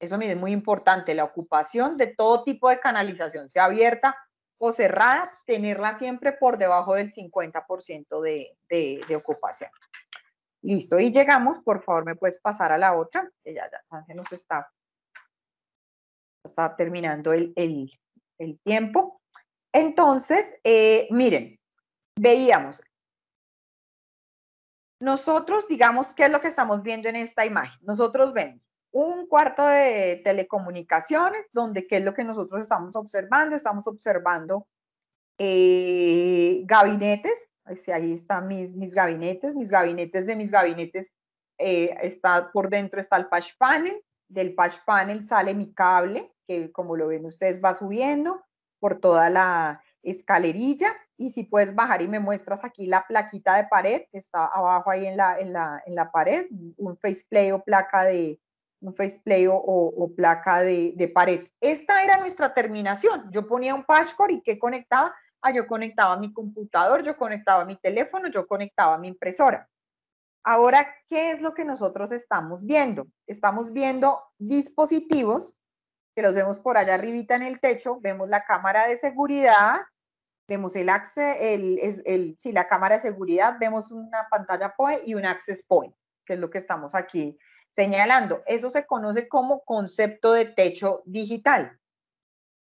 Eso es muy importante, la ocupación de todo tipo de canalización, sea abierta o cerrada, tenerla siempre por debajo del 50% de ocupación. Listo, y llegamos, por favor, me puedes pasar a la otra, que ya se nos está terminando el tiempo. Entonces, miren, veíamos, nosotros, digamos, ¿qué es lo que estamos viendo en esta imagen? Nosotros vemos un cuarto de telecomunicaciones, donde ¿qué es lo que nosotros estamos observando? Estamos observando gabinetes. Ahí están mis gabinetes. Mis gabinetes está por dentro, está el patch panel. Del patch panel sale mi cable, que como lo ven ustedes va subiendo por toda la escalerilla. Y si puedes bajar y me muestras aquí la plaquita de pared que está abajo ahí en la pared, un faceplay o placa de placa de pared. Esta era nuestra terminación. Yo ponía un patch cord y ¿qué conectaba? Yo conectaba mi computador, yo conectaba mi teléfono, yo conectaba mi impresora. Ahora, ¿qué es lo que nosotros estamos viendo? Estamos viendo dispositivos que los vemos por allá arribita en el techo. Vemos la cámara de seguridad, vemos la cámara de seguridad, vemos una pantalla POE y un access point, que es lo que estamos aquí señalando. Eso se conoce como concepto de techo digital.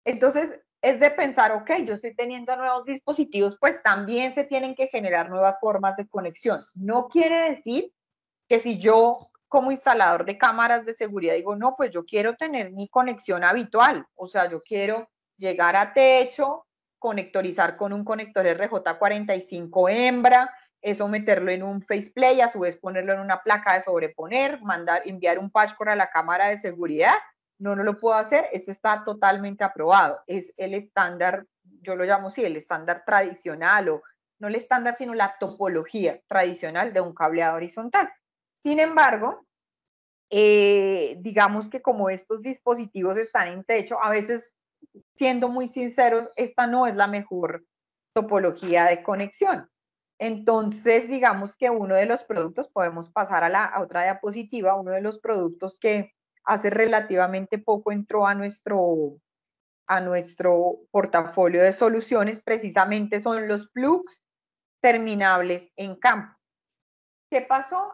Entonces, es de pensar, ok, yo estoy teniendo nuevos dispositivos, pues también se tienen que generar nuevas formas de conexión. No quiere decir que si yo como instalador de cámaras de seguridad digo, no, pues yo quiero tener mi conexión habitual, o sea, yo quiero llegar a techo, conectorizar con un conector RJ45 hembra, eso meterlo en un faceplay, a su vez ponerlo en una placa de sobreponer, enviar un patch cord a la cámara de seguridad. No lo puedo hacer, ese está totalmente aprobado. Es el estándar, yo lo llamo así, el estándar tradicional, o no el estándar, sino la topología tradicional de un cableado horizontal. Sin embargo, digamos que como estos dispositivos están en techo, a veces, siendo muy sinceros, esta no es la mejor topología de conexión. Entonces, digamos que uno de los productos, podemos pasar a otra diapositiva, uno de los productos que hace relativamente poco entró a nuestro portafolio de soluciones, precisamente son los plugs terminables en campo. ¿Qué pasó?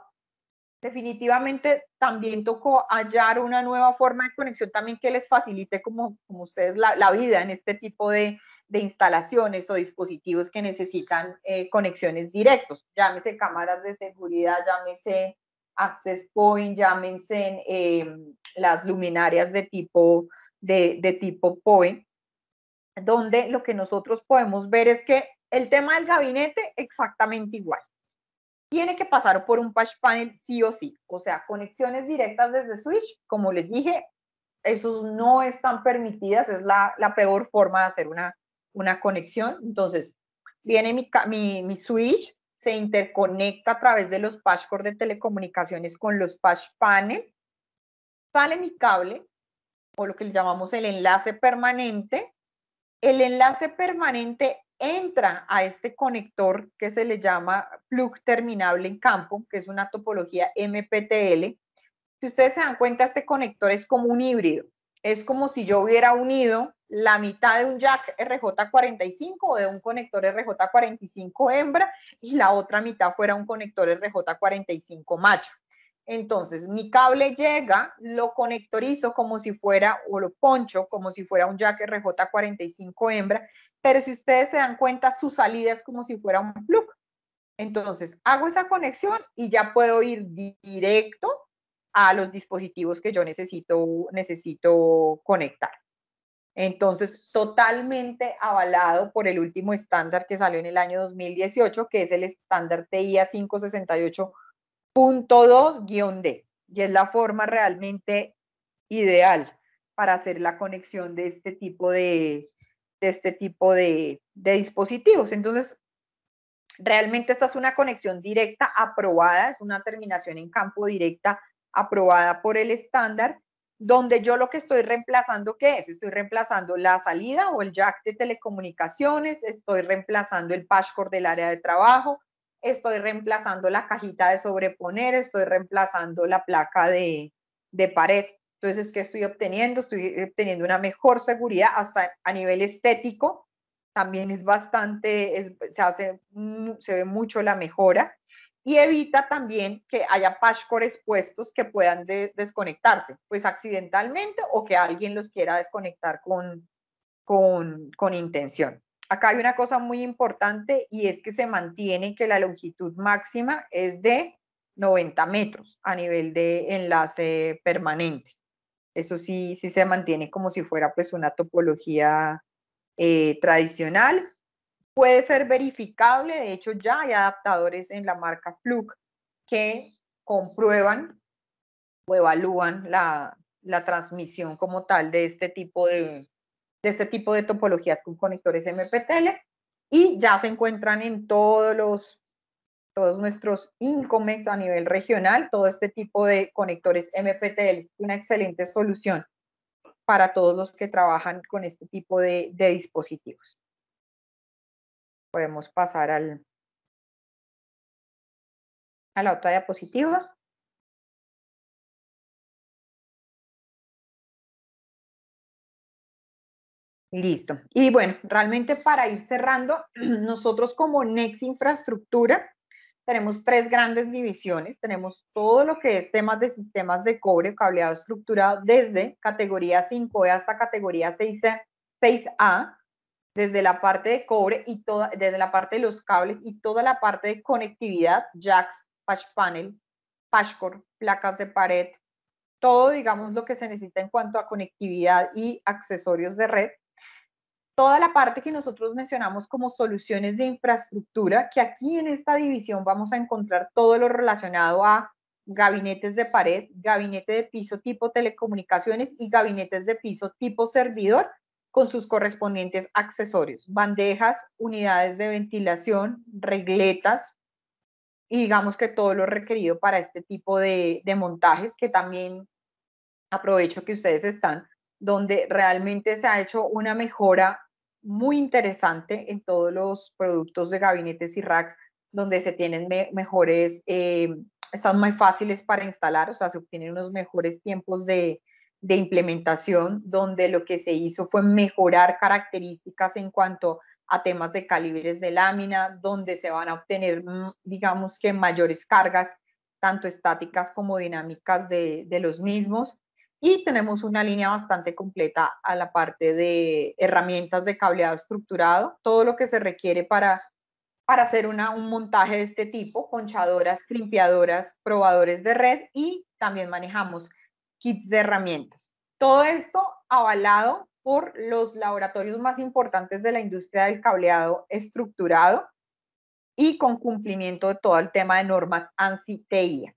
Definitivamente también tocó hallar una nueva forma de conexión también que les facilite como ustedes la vida en este tipo de instalaciones o dispositivos que necesitan conexiones directos, llámese cámaras de seguridad, llámese access point, llámense las luminarias de tipo POE, donde lo que nosotros podemos ver es que el tema del gabinete exactamente igual. Tiene que pasar por un patch panel sí o sí, o sea, conexiones directas desde switch, como les dije, esos no están permitidas, es la peor forma de hacer una conexión. Entonces, viene mi switch, se interconecta a través de los patch cord de telecomunicaciones con los patch panel, sale mi cable, o lo que le llamamos el enlace permanente. El enlace permanente entra a este conector que se le llama plug terminable en campo, que es una topología MPTL. Si ustedes se dan cuenta, este conector es como un híbrido. Es como si yo hubiera unido la mitad de un jack RJ45 o de un conector RJ45 hembra y la otra mitad fuera un conector RJ45 macho. Entonces, mi cable llega, lo conectorizo como si fuera, o lo poncho como si fuera un jack RJ45 hembra, pero si ustedes se dan cuenta, su salida es como si fuera un plug. Entonces, hago esa conexión y ya puedo ir directo a los dispositivos que yo necesito conectar. Entonces, totalmente avalado por el último estándar que salió en el año 2018, que es el estándar TIA 568.2-D, y es la forma realmente ideal para hacer la conexión de este tipo de dispositivos. Entonces, realmente esta es una conexión directa aprobada, es una terminación en campo directa aprobada por el estándar, donde yo lo que estoy reemplazando, ¿qué es? Estoy reemplazando la salida o el jack de telecomunicaciones, estoy reemplazando el patchcord del área de trabajo, estoy reemplazando la cajita de sobreponer, estoy reemplazando la placa de pared. Entonces, ¿qué estoy obteniendo? Estoy obteniendo una mejor seguridad hasta a nivel estético. También es bastante, se ve mucho la mejora y evita también que haya patchcore expuestos que puedan desconectarse, pues accidentalmente o que alguien los quiera desconectar con intención. Acá hay una cosa muy importante y es que se mantiene que la longitud máxima es de 90 metros a nivel de enlace permanente. Eso sí se mantiene como si fuera pues una topología tradicional. Puede ser verificable, de hecho ya hay adaptadores en la marca Fluke que comprueban o evalúan la transmisión como tal de este tipo de topologías con conectores MPTL y ya se encuentran en todos nuestros Incomex a nivel regional, todo este tipo de conectores MPTL, una excelente solución para todos los que trabajan con este tipo de dispositivos. Podemos pasar a la otra diapositiva. Listo. Y bueno, realmente para ir cerrando, nosotros como Next Infraestructura tenemos tres grandes divisiones. Tenemos todo lo que es temas de sistemas de cobre, cableado estructurado desde categoría 5E hasta categoría 6A, desde la parte de cobre y desde la parte de los cables y toda la parte de conectividad, jacks, patch panel, patchcore, placas de pared, todo, digamos, lo que se necesita en cuanto a conectividad y accesorios de red. Toda la parte que nosotros mencionamos como soluciones de infraestructura, que aquí en esta división vamos a encontrar todo lo relacionado a gabinetes de pared, gabinete de piso tipo telecomunicaciones y gabinetes de piso tipo servidor con sus correspondientes accesorios, bandejas, unidades de ventilación, regletas y digamos que todo lo requerido para este tipo de montajes, que también aprovecho que ustedes están, donde realmente se ha hecho una mejora muy interesante en todos los productos de gabinetes y racks, donde se tienen mejores, están muy fáciles para instalar, o sea, se obtienen unos mejores tiempos de implementación, donde lo que se hizo fue mejorar características en cuanto a temas de calibres de lámina, donde se van a obtener, digamos que mayores cargas, tanto estáticas como dinámicas de los mismos. Y tenemos una línea bastante completa a la parte de herramientas de cableado estructurado, todo lo que se requiere para hacer un montaje de este tipo, ponchadoras, crimpeadoras, probadores de red y también manejamos kits de herramientas. Todo esto avalado por los laboratorios más importantes de la industria del cableado estructurado y con cumplimiento de todo el tema de normas ANSI-TIA.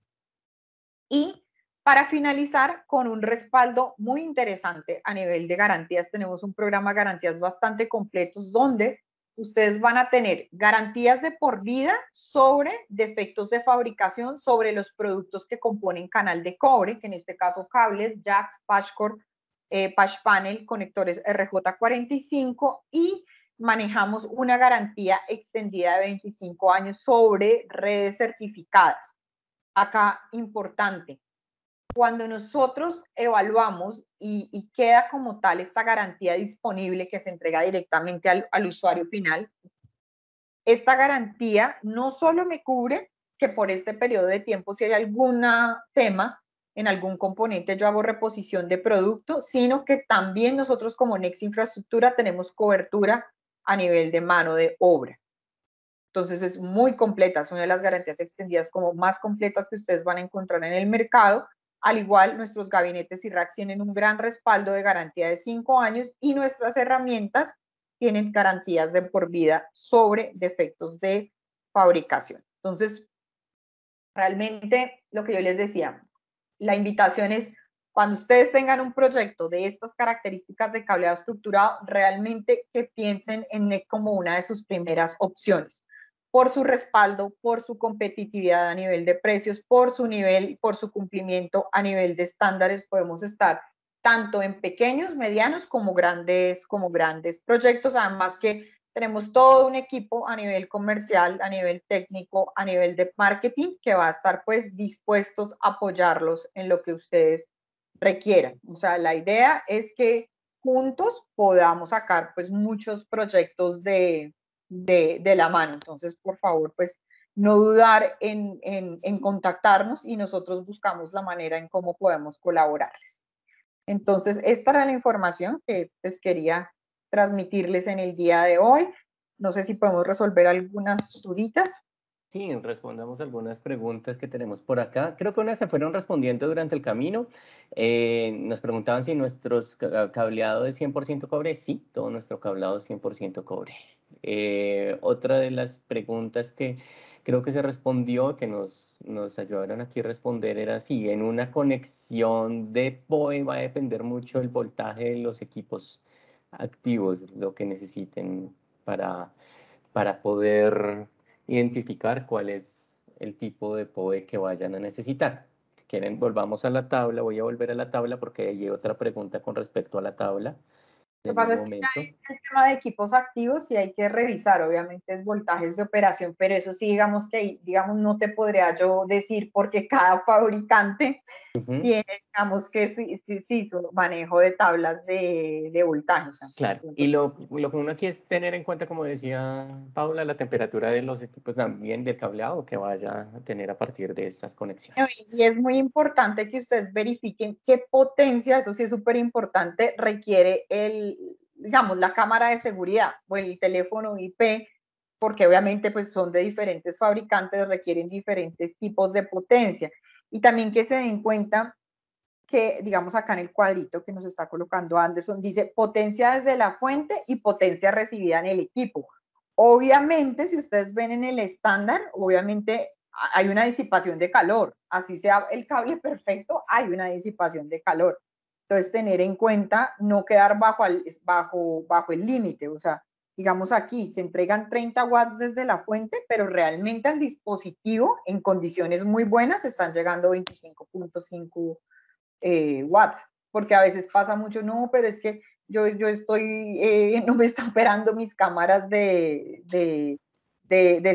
Y para finalizar, con un respaldo muy interesante a nivel de garantías, tenemos un programa de garantías bastante completo donde ustedes van a tener garantías de por vida sobre defectos de fabricación, sobre los productos que componen canal de cobre, que en este caso cables, jacks, patchcore, patch panel, conectores RJ45 y manejamos una garantía extendida de 25 años sobre redes certificadas. Acá, importante, cuando nosotros evaluamos y queda como tal esta garantía disponible que se entrega directamente al usuario final, esta garantía no solo me cubre que por este periodo de tiempo, si hay algún tema en algún componente, yo hago reposición de producto, sino que también nosotros como Next Infraestructura tenemos cobertura a nivel de mano de obra. Entonces es muy completa, es una de las garantías extendidas como más completas que ustedes van a encontrar en el mercado. Al igual, nuestros gabinetes y racks tienen un gran respaldo de garantía de 5 años y nuestras herramientas tienen garantías de por vida sobre defectos de fabricación. Entonces, realmente lo que yo les decía, la invitación es cuando ustedes tengan un proyecto de estas características de cableado estructurado, realmente que piensen en NEC como una de sus primeras opciones, por su respaldo, por su competitividad a nivel de precios, por su nivel, por su cumplimiento a nivel de estándares. Podemos estar tanto en pequeños, medianos como grandes proyectos, además que tenemos todo un equipo a nivel comercial, a nivel técnico, a nivel de marketing, que va a estar pues dispuestos a apoyarlos en lo que ustedes requieran. O sea, la idea es que juntos podamos sacar pues muchos proyectos de la mano. Entonces, por favor, pues no dudar en contactarnos y nosotros buscamos la manera en cómo podemos colaborarles. Entonces, esta era la información que pues quería transmitirles en el día de hoy. No sé si podemos resolver algunas duditas. Sí, respondamos algunas preguntas que tenemos por acá. Creo que unas se fueron respondiendo durante el camino. Nos preguntaban si nuestros cableado es 100% cobre. Sí, todo nuestro cableado es 100% cobre. Otra de las preguntas que creo que se respondió, que nos ayudaron aquí a responder, era si en una conexión de PoE va a depender mucho el voltaje de los equipos activos, lo que necesiten para, para poder identificar cuál es el tipo de POE que vayan a necesitar. Si quieren, volvamos a la tabla. Voy a volver a la tabla porque hay otra pregunta con respecto a la tabla. Lo que En un pasa es que ya momento. el tema de equipos activos sí hay que revisar, obviamente es voltajes de operación, pero eso sí, digamos que digamos, no te podría yo decir porque cada fabricante tiene, digamos que sí, su manejo de tablas de voltaje. O sea, Claro, y lo que uno aquí es tener en cuenta, como decía Paula, la temperatura de los equipos también del cableado que vaya a tener a partir de estas conexiones. y es muy importante que ustedes verifiquen qué potencia, eso sí es súper importante, requiere digamos, la cámara de seguridad o el teléfono IP, porque obviamente pues son de diferentes fabricantes, requieren diferentes tipos de potencia. Y también que se den cuenta que, digamos, acá en el cuadrito que nos está colocando Anderson, dice potencia desde la fuente y potencia recibida en el equipo. Obviamente, si ustedes ven en el estándar, obviamente hay una disipación de calor. Así sea el cable perfecto, hay una disipación de calor. Entonces, tener en cuenta no quedar bajo el límite. O sea, digamos aquí, se entregan 30 watts desde la fuente, pero realmente al dispositivo, en condiciones muy buenas, están llegando 25.5 watts, porque a veces pasa mucho, no, pero es que yo estoy, no me están operando mis cámaras de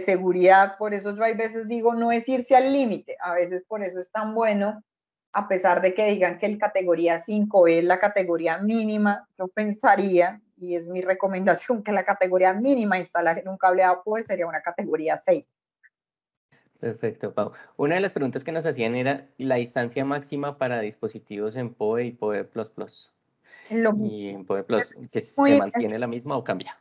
seguridad, por eso yo hay veces digo, no es irse al límite, a veces por eso es tan bueno, a pesar de que digan que el categoría 5 es la categoría mínima, yo pensaría, y es mi recomendación, que la categoría mínima instalar en un cableado pues sería una categoría 6. Perfecto, Pau. Una de las preguntas que nos hacían era la distancia máxima para dispositivos en PoE y PoE++. Lo, Y en PoE Plus, ¿que se muy, mantiene la misma o cambia?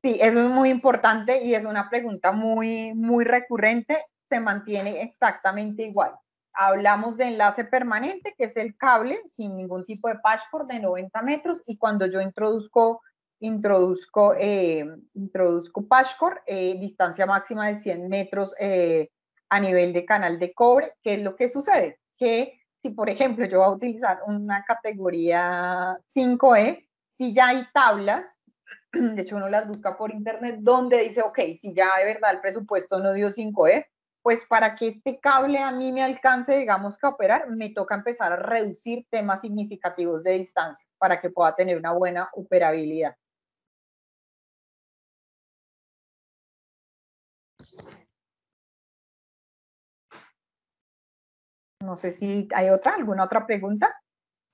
Sí, eso es muy importante y es una pregunta muy recurrente. Se mantiene exactamente igual. Hablamos de enlace permanente, que es el cable sin ningún tipo de patchcord de 90 metros. Y cuando yo introduzco patchcord, distancia máxima de 100 metros a nivel de canal de cobre. ¿Qué es lo que sucede? Que si, por ejemplo, yo voy a utilizar una categoría 5E, si ya hay tablas, de hecho uno las busca por internet, donde dice, ok, si ya de verdad el presupuesto no dio 5E, pues para que este cable a mí me alcance, digamos que a operar, me toca empezar a reducir temas significativos de distancia para que pueda tener una buena operabilidad. No sé si hay alguna otra pregunta.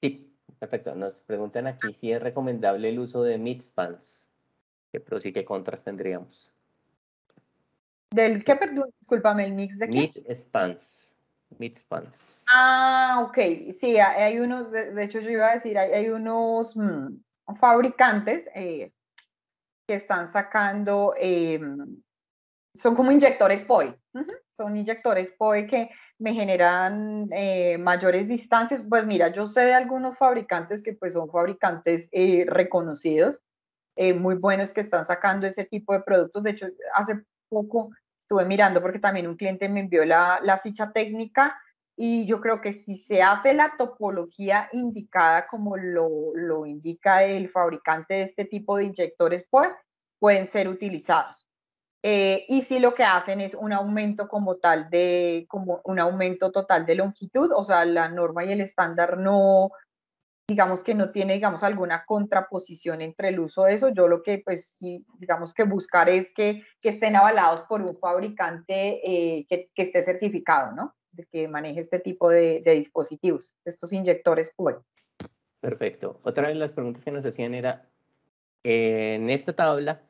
Sí, perfecto. Nos preguntan aquí si es recomendable el uso de midspans. ¿Qué pros y qué contras tendríamos? ¿Del qué, perdón? Discúlpame, ¿el mix de qué? Midspans. Midspans. Ah, ok. Sí, hay unos, de hecho yo iba a decir, hay unos fabricantes que están sacando, son como inyectores POE. Son inyectores POE que me generan mayores distancias. Pues mira, yo sé de algunos fabricantes que pues son fabricantes reconocidos, muy buenos, que están sacando ese tipo de productos. De hecho, hace poco estuve mirando porque también un cliente me envió la ficha técnica y yo creo que si se hace la topología indicada como lo indica el fabricante de este tipo de inyectores, pues pueden ser utilizados. Y si lo que hacen es un aumento como un aumento total de longitud, o sea, la norma y el estándar no, digamos que no tiene, digamos, alguna contraposición entre el uso de eso. Yo lo que, pues, sí, digamos que buscar es que estén avalados por un fabricante que esté certificado, ¿no? De que maneje este tipo de dispositivos, estos inyectores PUE. Perfecto. Otra de las preguntas que nos hacían era, en esta tabla,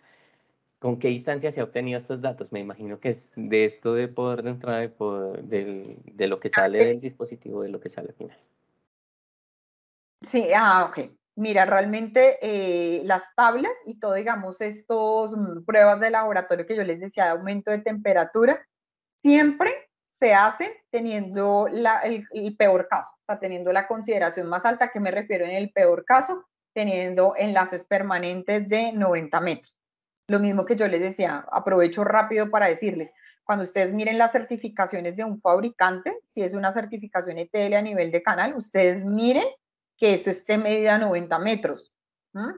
¿con qué distancia se ha obtenido estos datos? Me imagino que es de esto de poder de entrada de lo que sale del dispositivo, de lo que sale al final. Sí, ok. Mira, realmente las tablas y todo, digamos, estos pruebas de laboratorio que yo les decía de aumento de temperatura, siempre se hacen teniendo el peor caso, o sea, teniendo la consideración más alta. ¿Que me refiero en el peor caso? Teniendo enlaces permanentes de 90 metros. Lo mismo que yo les decía, aprovecho rápido para decirles, cuando ustedes miren las certificaciones de un fabricante, si es una certificación ETL a nivel de canal, ustedes miren que eso esté medido a 90 metros,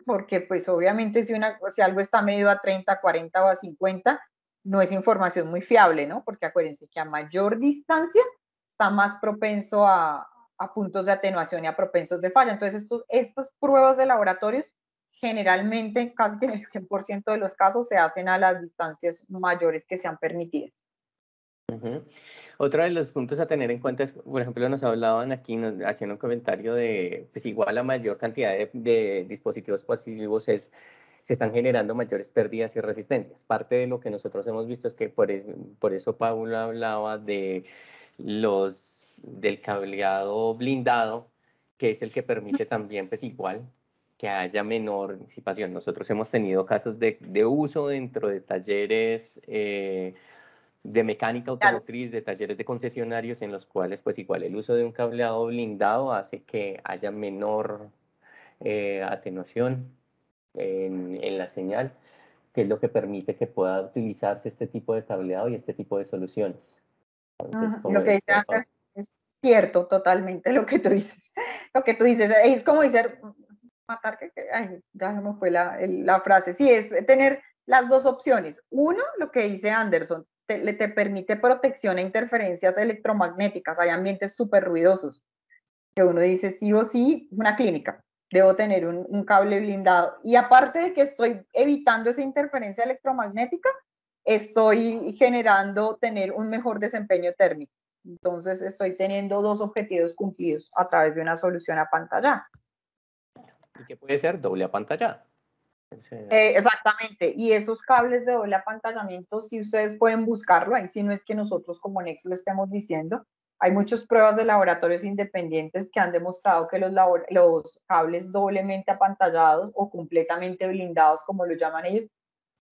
porque pues obviamente si algo está medido a 30, 40 o a 50, no es información muy fiable, ¿no? Porque acuérdense que a mayor distancia está más propenso a puntos de atenuación y a propensos de falla. Entonces, estas pruebas de laboratorios generalmente, casi que en el 100% de los casos, se hacen a las distancias mayores que sean permitidas. Otro de los puntos a tener en cuenta es, por ejemplo, nos hablaban aquí, hacían un comentario de, pues igual la mayor cantidad de dispositivos pasivos se están generando mayores pérdidas y resistencias. Parte de lo que nosotros hemos visto es que por eso Paula hablaba de del cableado blindado, que es el que permite también, pues igual, que haya menor disipación. Nosotros hemos tenido casos de uso dentro de talleres de mecánica Claro. automotriz, de talleres de concesionarios, en los cuales pues igual el uso de un cableado blindado hace que haya menor atenuación en la señal, que es lo que permite que pueda utilizarse este tipo de cableado y este tipo de soluciones. Entonces, Lo como que dice esto, Ángel es cierto, totalmente lo que tú dices. Lo que tú dices es como decir, matar, ay, ya se me fue la frase. Sí, es tener las dos opciones. Uno, lo que dice Anderson, te permite protección a interferencias electromagnéticas. Hay ambientes súper ruidosos que uno dice sí o sí, una clínica, debo tener un cable blindado. Y aparte de que estoy evitando esa interferencia electromagnética, estoy generando tener un mejor desempeño térmico. Entonces estoy teniendo dos objetivos cumplidos a través de una solución a pantalla. y que puede ser doble apantallada. Exactamente, y esos cables de doble apantallamiento, si ustedes pueden buscarlo, ahí sí no es que nosotros como Next lo estemos diciendo, hay muchas pruebas de laboratorios independientes que han demostrado que los cables doblemente apantallados o completamente blindados, como lo llaman ellos,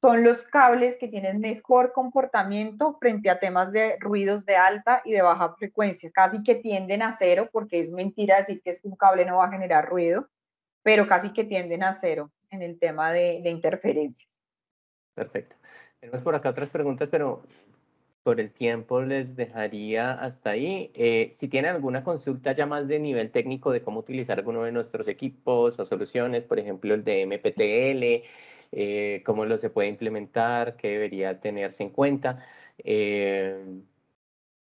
son los cables que tienen mejor comportamiento frente a temas de ruidos de alta y de baja frecuencia, casi que tienden a cero, porque es mentira decir que un cable no va a generar ruido, pero casi que tienden a cero en el tema de interferencias. Perfecto. Tenemos por acá otras preguntas, pero por el tiempo les dejaría hasta ahí. Si tienen alguna consulta ya más de nivel técnico de cómo utilizar alguno de nuestros equipos o soluciones, por ejemplo el de MPTL, cómo lo se puede implementar, qué debería tenerse en cuenta,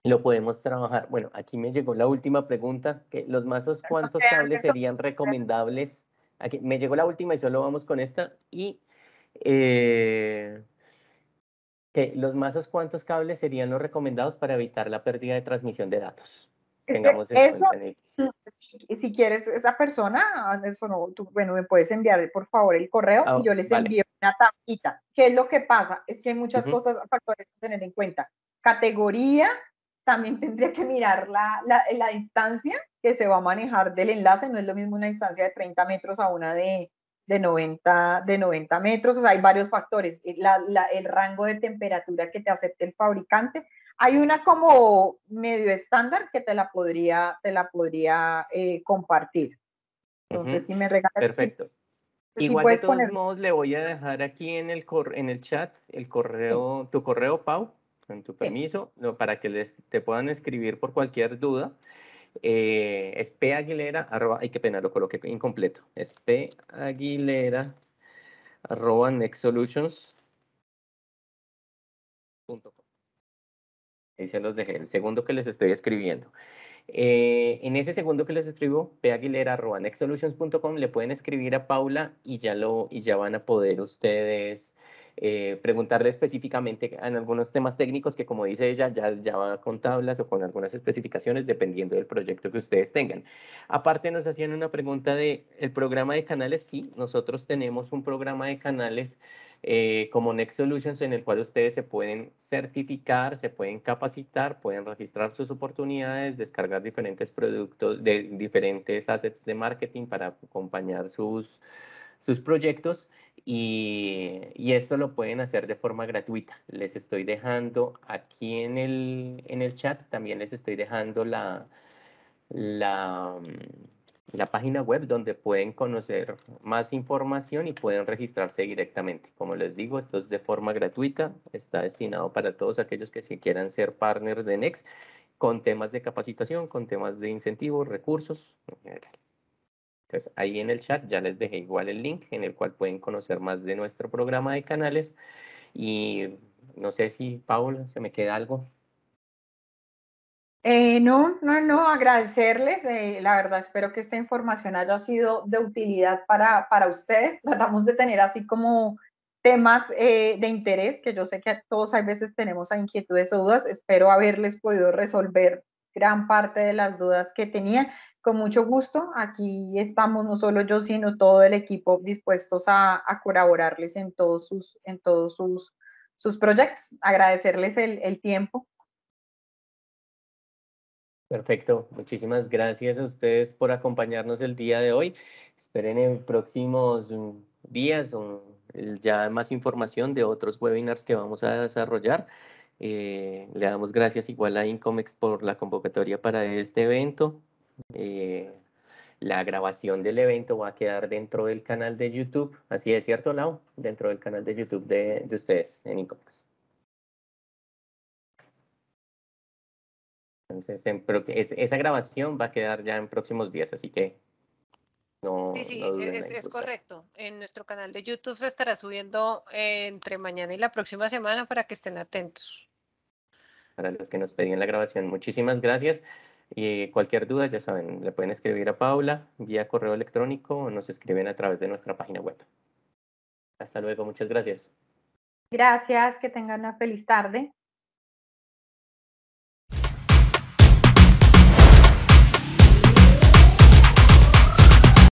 lo podemos trabajar. Bueno, aquí me llegó la última pregunta, que los mazos, No sé, ¿cuántos cables Anderson, serían recomendables? Aquí me llegó la última y solo vamos con esta. Y eh, los mazos, ¿cuántos cables serían los recomendados para evitar la pérdida de transmisión de datos? Es que tengamos en eso, cuenta, Nick. si quieres, esa persona, Anderson, tú, bueno, me puedes enviar por favor el correo y Ah, yo les vale. envío una tablita. ¿Qué es lo que pasa? Es que hay muchas Ujú, cosas, factores a tener en cuenta. Categoría, también tendría que mirar la distancia que se va a manejar del enlace. No es lo mismo una distancia de 30 metros a una de 90 metros. O sea, hay varios factores. El rango de temperatura que te acepte el fabricante. Hay una como medio estándar que te la podría compartir. Entonces, ujú. si me regalas, Perfecto. si Igual de puedes todos poner. modos le voy a dejar aquí en en el chat el Sí, correo, tu correo, Pau, con tu sí. permiso, para que te puedan escribir por cualquier duda. Es paguilera, ay, qué pena, lo coloqué incompleto. Es paguilera, nextsolutions.com. Ahí se los dejé, el segundo que les estoy escribiendo. En ese segundo que les escribo, paguilera@nextsolutions.com, le pueden escribir a Paula y ya van a poder ustedes preguntarle específicamente en algunos temas técnicos que, como dice ella, ya va con tablas o con algunas especificaciones dependiendo del proyecto que ustedes tengan. Aparte, nos hacían una pregunta de el programa de canales. Sí, nosotros tenemos un programa de canales como Next Solutions, en el cual ustedes se pueden certificar, se pueden capacitar, pueden registrar sus oportunidades, descargar diferentes productos, de diferentes assets de marketing para acompañar sus proyectos, y esto lo pueden hacer de forma gratuita. Les estoy dejando aquí en el chat, también les estoy dejando la, la página web donde pueden conocer más información y pueden registrarse directamente. Como les digo, esto es de forma gratuita, está destinado para todos aquellos que si quieran ser partners de Next, con temas de capacitación, con temas de incentivos, recursos en general. Entonces, ahí en el chat ya les dejé igual el link en el cual pueden conocer más de nuestro programa de canales. Y no sé si, Paula, se me queda algo. No, agradecerles. La verdad, espero que esta información haya sido de utilidad para ustedes. Tratamos de tener así como temas de interés, que yo sé que todos a veces tenemos inquietudes o dudas. Espero haberles podido resolver gran parte de las dudas que tenían. Con mucho gusto, aquí estamos no solo yo, sino todo el equipo dispuestos a colaborarles en todos sus proyectos. Agradecerles el tiempo. Perfecto, muchísimas gracias a ustedes por acompañarnos el día de hoy. Esperen en próximos días ya más información de otros webinars que vamos a desarrollar. Le damos gracias igual a Incomex por la convocatoria para este evento. Eh, la grabación del evento va a quedar dentro del canal de YouTube. Así es, ¿cierto, Lau? Dentro del canal de YouTube de ustedes en Incomex. Entonces, esa grabación va a quedar ya en próximos días, así que Sí, no sí, duden en es buscar. correcto. En nuestro canal de YouTube se estará subiendo entre mañana y la próxima semana para que estén atentos. Para los que nos pedían la grabación, muchísimas gracias. Y cualquier duda, ya saben, le pueden escribir a Paula vía correo electrónico o nos escriben a través de nuestra página web. Hasta luego, muchas gracias. Gracias, que tengan una feliz tarde.